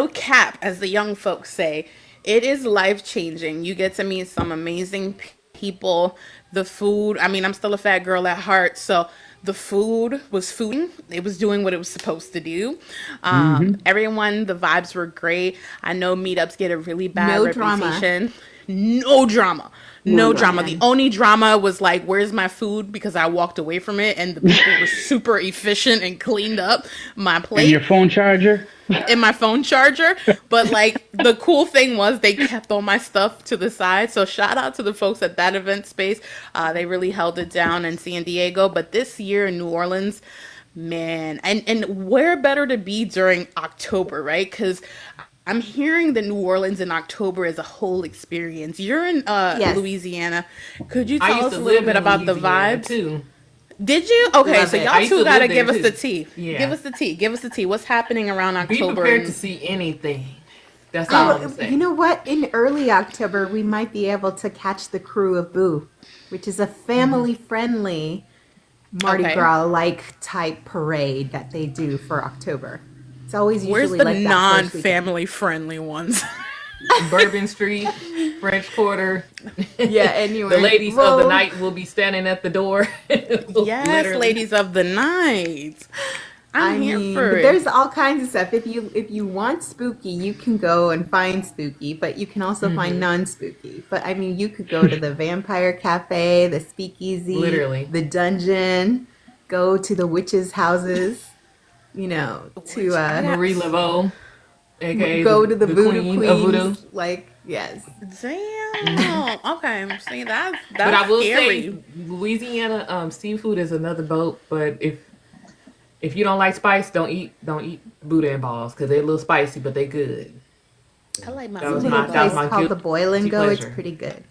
[SPEAKER 1] cap, as the young folks say, it is life-changing. You get to meet some amazing people. The food, I mean, I'm still a fat girl at heart, so the food was fooding. It was doing what it was supposed to do. Everyone, the vibes were great. I know meetups get a really bad reputation. No drama. No drama. The only drama was like, where's my food? Because I walked away from it, and the people were super efficient and cleaned up my plate.
[SPEAKER 6] And your phone charger?
[SPEAKER 1] In my phone charger. But like, the cool thing was they kept all my stuff to the side. So shout out to the folks at that event space. They really held it down in San Diego. But this year in New Orleans, man, and where better to be during October, right? Because I'm hearing that New Orleans in October is a whole experience. You're in
[SPEAKER 3] Yes.
[SPEAKER 1] Louisiana. Could you
[SPEAKER 4] I
[SPEAKER 1] tell
[SPEAKER 4] used
[SPEAKER 1] us
[SPEAKER 4] to
[SPEAKER 1] a little
[SPEAKER 4] live
[SPEAKER 1] bit
[SPEAKER 4] in
[SPEAKER 1] about the
[SPEAKER 4] Louisiana
[SPEAKER 1] vibes?
[SPEAKER 4] too.
[SPEAKER 1] Did you? Okay,
[SPEAKER 4] Love
[SPEAKER 1] so
[SPEAKER 4] it. I
[SPEAKER 1] y'all
[SPEAKER 4] used
[SPEAKER 1] two
[SPEAKER 4] to
[SPEAKER 1] gotta
[SPEAKER 4] live there
[SPEAKER 1] give us the
[SPEAKER 4] too.
[SPEAKER 1] tea. Give
[SPEAKER 4] Yeah.
[SPEAKER 1] us the tea. Give us the tea. What's happening around
[SPEAKER 4] Be
[SPEAKER 1] October?
[SPEAKER 4] prepared to
[SPEAKER 1] And
[SPEAKER 4] see anything. That's all I'm
[SPEAKER 3] Oh,
[SPEAKER 4] gonna
[SPEAKER 3] you
[SPEAKER 4] say.
[SPEAKER 3] know what? In early October, we might be able to catch the Crew of Boo, which is a family-friendly Mardi
[SPEAKER 1] okay,
[SPEAKER 3] Gras like type parade that they do for October. It's always
[SPEAKER 1] where's
[SPEAKER 3] usually
[SPEAKER 1] the
[SPEAKER 3] like that first weekend.
[SPEAKER 1] non-family friendly ones?
[SPEAKER 4] Bourbon Street, French Quarter.
[SPEAKER 3] Yeah,
[SPEAKER 4] The
[SPEAKER 3] anyway.
[SPEAKER 4] ladies of the
[SPEAKER 3] Well,
[SPEAKER 4] night will be standing at the door.
[SPEAKER 1] Yes,
[SPEAKER 4] Literally.
[SPEAKER 1] ladies of the night. I'm
[SPEAKER 3] I
[SPEAKER 1] here
[SPEAKER 3] mean,
[SPEAKER 1] for
[SPEAKER 3] but
[SPEAKER 1] it.
[SPEAKER 3] there's all kinds of stuff. If you want spooky, you can go and find spooky, but you can also find non-spooky. But I mean, you could go to the Vampire Cafe, the Speakeasy,
[SPEAKER 4] Literally.
[SPEAKER 3] the Dungeon, go to the witches' houses,
[SPEAKER 1] Which
[SPEAKER 3] to
[SPEAKER 1] I got
[SPEAKER 4] Marie Laveau, aka
[SPEAKER 3] go to the
[SPEAKER 4] the
[SPEAKER 3] Voodoo
[SPEAKER 4] queen of voodoo.
[SPEAKER 3] Queens. Like, yes.
[SPEAKER 1] damn. Okay, see
[SPEAKER 4] But I
[SPEAKER 1] that's
[SPEAKER 4] will say,
[SPEAKER 1] scary.
[SPEAKER 4] Louisiana seafood is another boat. But if you don't like spice, don't eat boudin balls because they're a little spicy, but they good.
[SPEAKER 1] I like my
[SPEAKER 4] That
[SPEAKER 3] There's a
[SPEAKER 4] was
[SPEAKER 1] boudin
[SPEAKER 3] little
[SPEAKER 4] my that was
[SPEAKER 3] place
[SPEAKER 1] balls.
[SPEAKER 4] my
[SPEAKER 3] called the Boil and
[SPEAKER 4] guilty
[SPEAKER 3] Go. It's
[SPEAKER 4] pleasure.
[SPEAKER 3] pretty good.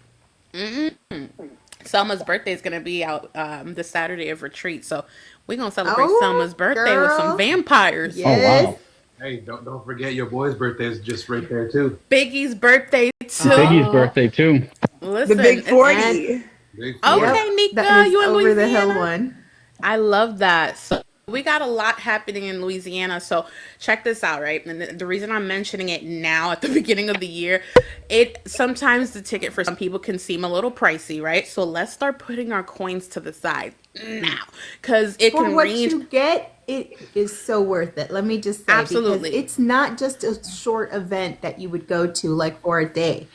[SPEAKER 1] Selma's birthday is gonna be out this Saturday of retreat, so we're gonna celebrate
[SPEAKER 3] Oh,
[SPEAKER 1] Selma's birthday with some
[SPEAKER 3] girl.
[SPEAKER 1] vampires.
[SPEAKER 6] Oh
[SPEAKER 3] Yes.
[SPEAKER 6] wow.
[SPEAKER 7] Hey, don't forget your boy's birthday is just right there too.
[SPEAKER 1] Biggie's birthday too.
[SPEAKER 6] Biggie's
[SPEAKER 4] Oh,
[SPEAKER 6] birthday too.
[SPEAKER 5] The
[SPEAKER 1] Listen,
[SPEAKER 5] big
[SPEAKER 1] it's
[SPEAKER 3] And
[SPEAKER 5] 40.
[SPEAKER 7] Big four.
[SPEAKER 3] yep,
[SPEAKER 1] okay,
[SPEAKER 3] that
[SPEAKER 1] Nika.
[SPEAKER 3] is
[SPEAKER 1] You in
[SPEAKER 3] over the hill
[SPEAKER 1] Louisiana?
[SPEAKER 3] one.
[SPEAKER 1] I love that. So we got a lot happening in Louisiana. So check this out, right? And the reason I'm mentioning it now at the beginning of the year, it sometimes the ticket for some people can seem a little pricey, right? So let's start putting our coins to the side now, because it
[SPEAKER 3] For
[SPEAKER 1] can
[SPEAKER 3] what
[SPEAKER 1] range.
[SPEAKER 3] you get, it is so worth it. Let me just say, because
[SPEAKER 1] Absolutely.
[SPEAKER 3] it's not just a short event that you would go to like for a day.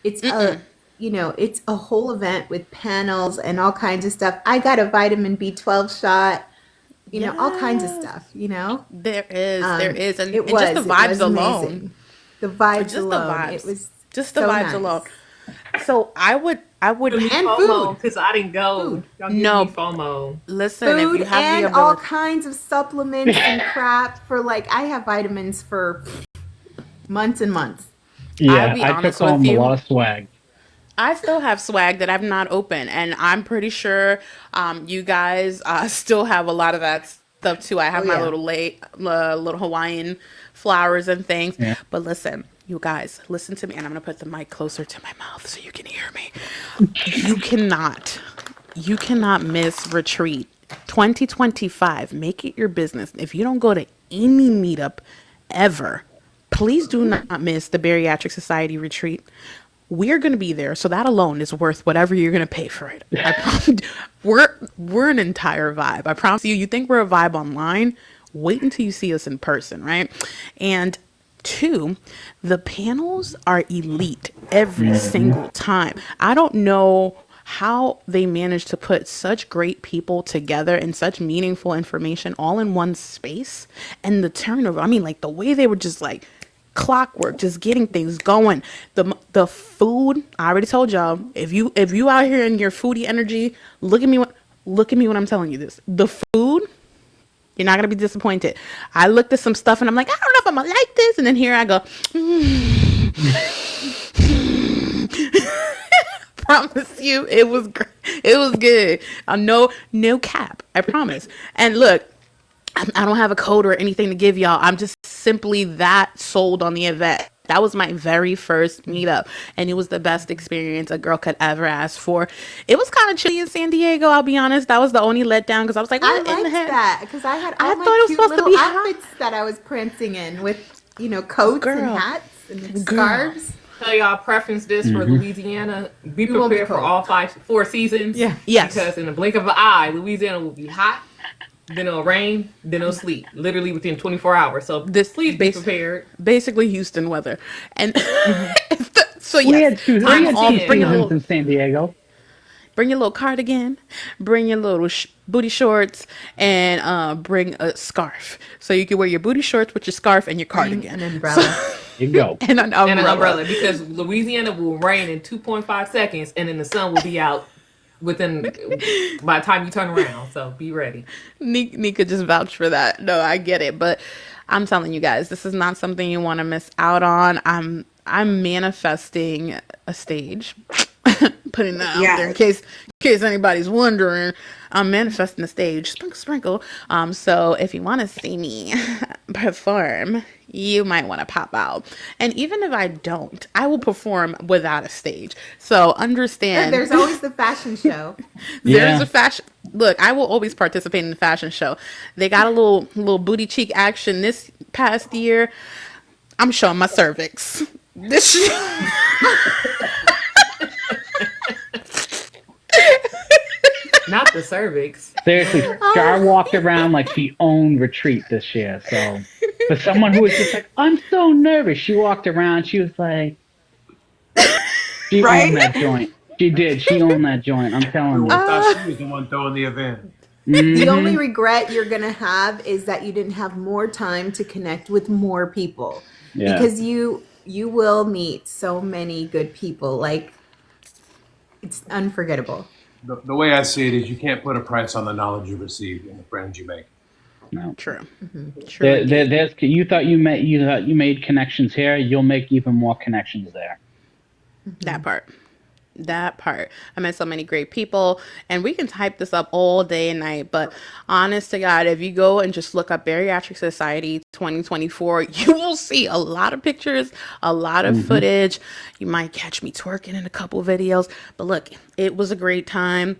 [SPEAKER 3] It's a whole event with panels and all kinds of stuff. I got a vitamin B12 shot, all kinds of
[SPEAKER 1] Yes,
[SPEAKER 3] stuff.
[SPEAKER 1] there is,
[SPEAKER 3] It
[SPEAKER 1] and just the
[SPEAKER 3] was it
[SPEAKER 1] vibes
[SPEAKER 3] was
[SPEAKER 1] alone,
[SPEAKER 3] amazing. The vibes
[SPEAKER 1] just the
[SPEAKER 3] alone, it
[SPEAKER 1] vibes,
[SPEAKER 3] was
[SPEAKER 1] just the
[SPEAKER 3] so
[SPEAKER 1] vibes alone.
[SPEAKER 3] nice.
[SPEAKER 1] So I would
[SPEAKER 4] Give me
[SPEAKER 3] And
[SPEAKER 4] FOMO
[SPEAKER 3] food,
[SPEAKER 4] because I didn't go.
[SPEAKER 3] food,
[SPEAKER 4] Y'all giving me
[SPEAKER 1] no.
[SPEAKER 4] FOMO.
[SPEAKER 1] Listen, if you
[SPEAKER 3] food,
[SPEAKER 1] have the
[SPEAKER 3] and all
[SPEAKER 1] ability,
[SPEAKER 3] kinds of supplements and crap for like I have vitamins for months and months.
[SPEAKER 1] I'll
[SPEAKER 6] Yeah,
[SPEAKER 1] be
[SPEAKER 6] I took
[SPEAKER 1] honest with
[SPEAKER 6] home a lot
[SPEAKER 1] you.
[SPEAKER 6] of swag.
[SPEAKER 1] I still have swag that I've not opened, and I'm pretty sure you guys still have a lot of that stuff too. I
[SPEAKER 3] Oh
[SPEAKER 1] have my
[SPEAKER 3] yeah.
[SPEAKER 1] little Hawaiian flowers and things.
[SPEAKER 6] Yeah.
[SPEAKER 1] But listen, you guys, listen to me, and I'm gonna put the mic closer to my mouth so you can hear me. You cannot, you cannot miss Retreat 2025. Make it your business. If you don't go to any meetup ever, please do not miss the Bariatric Society Retreat. We're going to be there, so that alone is worth whatever you're going to pay for it. I promise. We're an entire vibe. I promise you. You think we're a vibe online? Wait until you see us in person, right? And two, the panels are elite every single time. I don't know how they managed to put such great people together and such meaningful information all in one space, and the turnover. I mean, like the way they were just like clockwork, just getting things going. The food, I already told y'all, if you out here in your foodie energy, look at me when I'm telling you this. The food, you're not gonna be disappointed. I looked at some stuff and I'm like, I don't know if I'm gonna like this, and then here I go. Promise you, it was great. It was good. No cap. I promise. And look, I don't have a code or anything to give y'all. I'm just simply that sold on the event. That was my very first meetup, and it was the best experience a girl could ever ask for. It was kind of chilly in San Diego, I'll be honest. That was the only letdown because I was like,
[SPEAKER 3] I
[SPEAKER 1] what in the
[SPEAKER 3] liked
[SPEAKER 1] heck?
[SPEAKER 3] that because I had
[SPEAKER 1] I
[SPEAKER 3] all
[SPEAKER 1] thought
[SPEAKER 3] my
[SPEAKER 1] it was
[SPEAKER 3] cute
[SPEAKER 1] supposed to
[SPEAKER 3] little
[SPEAKER 1] be hot.
[SPEAKER 3] outfits that I was prancing in with, coats and
[SPEAKER 1] Girl,
[SPEAKER 3] hats and
[SPEAKER 1] girl.
[SPEAKER 3] scarves.
[SPEAKER 4] Tell y'all preference this for Louisiana. Be
[SPEAKER 3] We won't be
[SPEAKER 4] prepared for
[SPEAKER 3] cold.
[SPEAKER 4] all 4 seasons.
[SPEAKER 3] Yeah.
[SPEAKER 1] Yes.
[SPEAKER 4] Because in the blink of an eye, Louisiana will be hot, then it'll rain, then it'll sleet. Literally within 24 hours. So
[SPEAKER 1] This
[SPEAKER 4] please be prepared.
[SPEAKER 1] basically Houston weather. And so
[SPEAKER 6] We
[SPEAKER 1] yes,
[SPEAKER 6] had two. We
[SPEAKER 1] I'm
[SPEAKER 6] had
[SPEAKER 1] all
[SPEAKER 6] two
[SPEAKER 4] in.
[SPEAKER 1] bring your
[SPEAKER 6] seasons
[SPEAKER 1] little
[SPEAKER 6] in San Diego.
[SPEAKER 1] cardigan, bring your little booty shorts, and bring a scarf. So you can wear your booty shorts with your scarf and your
[SPEAKER 3] Bring
[SPEAKER 1] cardigan.
[SPEAKER 3] an umbrella.
[SPEAKER 6] You go.
[SPEAKER 1] And an
[SPEAKER 4] And an
[SPEAKER 1] umbrella.
[SPEAKER 4] umbrella because Louisiana will rain in 2.5 seconds and then the sun will be out by the time you turn around. So be ready.
[SPEAKER 1] Nika just vouched for that. No, I get it. But I'm telling you guys, this is not something you want to miss out on. I'm manifesting a stage. Putting that out there
[SPEAKER 5] Yes.
[SPEAKER 1] in case anybody's wondering. I'm manifesting a stage. Sprinkle, sprinkle. So if you want to see me perform, you might want to pop out. And even if I don't, I will perform without a stage. So understand.
[SPEAKER 3] There's always the fashion show.
[SPEAKER 1] There's
[SPEAKER 6] Yeah.
[SPEAKER 1] a fashion. Look, I will always participate in the fashion show. They got a little booty cheek action this past year. I'm showing my cervix. This.
[SPEAKER 4] Not the cervix.
[SPEAKER 6] Seriously, Jar walked around like she owned retreat this year. So for someone who was just like, I'm so nervous, she walked around. She was like, she
[SPEAKER 5] Right?
[SPEAKER 6] owned that joint. She did. She owned that joint. I'm telling
[SPEAKER 7] Everyone
[SPEAKER 6] you.
[SPEAKER 7] thought she was the one throwing the event.
[SPEAKER 3] The only regret you're going to have is that you didn't have more time to connect with more people.
[SPEAKER 6] Yeah.
[SPEAKER 3] Because you will meet so many good people. Like, it's unforgettable.
[SPEAKER 7] The way I see it is you can't put a price on the knowledge you receive and the friends you make.
[SPEAKER 6] No.
[SPEAKER 1] True. True.
[SPEAKER 6] You thought you made connections here. You'll make even more connections there.
[SPEAKER 1] That part. I met so many great people, and we can type this up all day and night, but honest to God, if you go and just look up Bariatric Society 2024, you will see a lot of pictures, a lot of footage. You might catch me twerking in a couple of videos, but look, it was a great time,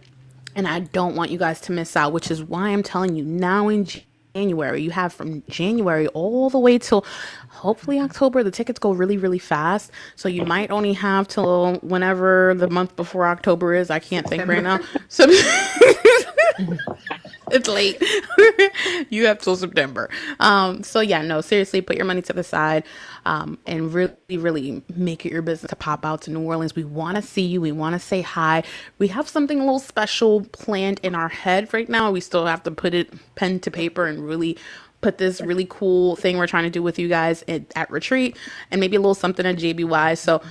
[SPEAKER 1] and I don't want you guys to miss out, which is why I'm telling you now in January. You have from January all the way till hopefully October. The tickets go really, really fast. So you might only have till whenever the month before October is. I can't think right now. So it's late. You have till September. So yeah, no, seriously, put your money to the side, and really, really make it your business to pop out to New Orleans. We want to see you. We want to say hi. We have something a little special planned in our head right now. We still have to put it pen to paper and really put this really cool thing we're trying to do with you guys at retreat, and maybe a little something at JBY. So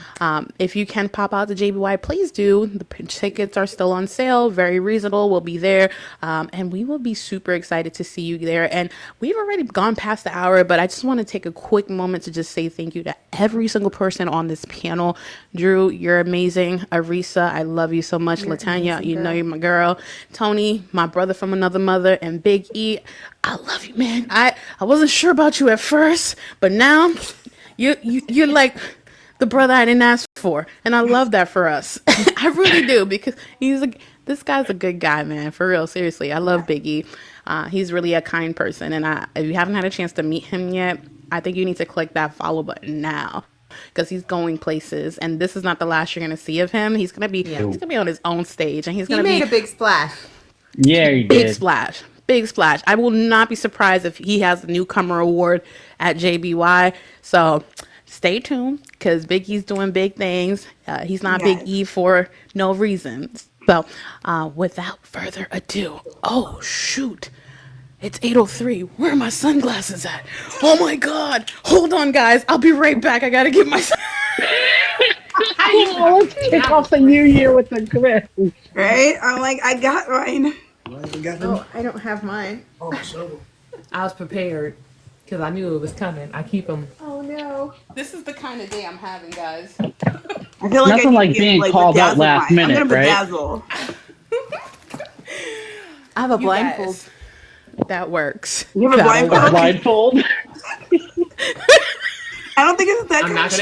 [SPEAKER 1] if you can pop out to JBY, please do. The tickets are still on sale, very reasonable. We'll be there, and we will be super excited to see you there. And we've already gone past the hour, but I just want to take a quick moment to just say thank you to every single person on this panel. Drew, you're amazing. Arisa, I love you so much. Latanya, you know you're my girl. Tony, my brother from another mother, and Big E, I love you, man. I wasn't sure about you at first, but now you're like the brother I didn't ask for, and I love that for us. I really do, because this guy's a good guy, man. For real, seriously. I love Biggie. He's really a kind person, and if you haven't had a chance to meet him yet, I think you need to click that follow button now, because he's going places, and this is not the last you're gonna see of him. He's gonna be on his own stage, and
[SPEAKER 3] He made a big splash.
[SPEAKER 6] Yeah, he
[SPEAKER 1] big
[SPEAKER 6] did.
[SPEAKER 1] splash. Big splash. I will not be surprised if he has the newcomer award at JBY. So stay tuned, because Big E's doing big things. He's not Big E for no reason. So without further ado, oh shoot, it's 8:03. Where are my sunglasses at? Oh my God! Hold on, guys. I'll be right back. I gotta get my.
[SPEAKER 6] Let's kick off the new year with the grip.
[SPEAKER 5] Right? I'm like, I got mine.
[SPEAKER 3] Oh, I don't have mine.
[SPEAKER 4] I was prepared because I knew it was coming. I keep them.
[SPEAKER 3] Oh no.
[SPEAKER 1] This is the kind of day I'm having, guys.
[SPEAKER 5] I feel like
[SPEAKER 6] Nothing
[SPEAKER 5] I need
[SPEAKER 6] like
[SPEAKER 5] to get,
[SPEAKER 6] being called out
[SPEAKER 5] bedazzle
[SPEAKER 6] last
[SPEAKER 5] mine.
[SPEAKER 6] minute,
[SPEAKER 5] I'm gonna
[SPEAKER 6] right?
[SPEAKER 5] bedazzle.
[SPEAKER 3] I have a
[SPEAKER 1] You
[SPEAKER 3] blindfold.
[SPEAKER 1] guys, that works.
[SPEAKER 5] You have a
[SPEAKER 1] That'll
[SPEAKER 5] blindfold?
[SPEAKER 1] work.
[SPEAKER 6] Blindfold.
[SPEAKER 5] I don't think it's that
[SPEAKER 4] I'm
[SPEAKER 5] kind
[SPEAKER 4] not
[SPEAKER 5] of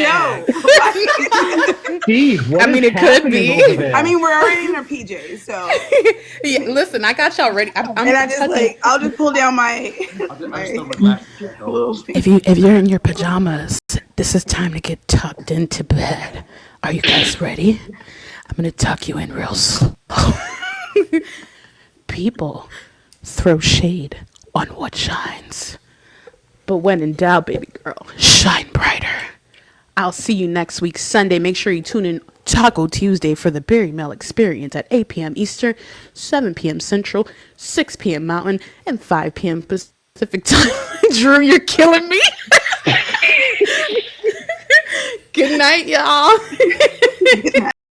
[SPEAKER 4] gonna
[SPEAKER 5] show.
[SPEAKER 6] Steve, what
[SPEAKER 1] I mean,
[SPEAKER 6] is
[SPEAKER 1] it could
[SPEAKER 6] happening
[SPEAKER 1] be.
[SPEAKER 6] over there?
[SPEAKER 5] I mean, we're already in our PJs, so
[SPEAKER 1] Yeah, listen, I got y'all ready.
[SPEAKER 5] and I just like I'll just pull down my little thing.
[SPEAKER 1] If you're in your pajamas, this is time to get tucked into bed. Are you guys ready? I'm gonna tuck you in real slow. People throw shade on what shines, but when in doubt, baby girl, shine brighter. I'll see you next week, Sunday. Make sure you tune in Taco Tuesday for the Berry Mel Experience at 8 p.m. Eastern, 7 p.m. Central, 6 p.m. Mountain, and 5 p.m. Pacific time. Drew, you're killing me. Good night, y'all.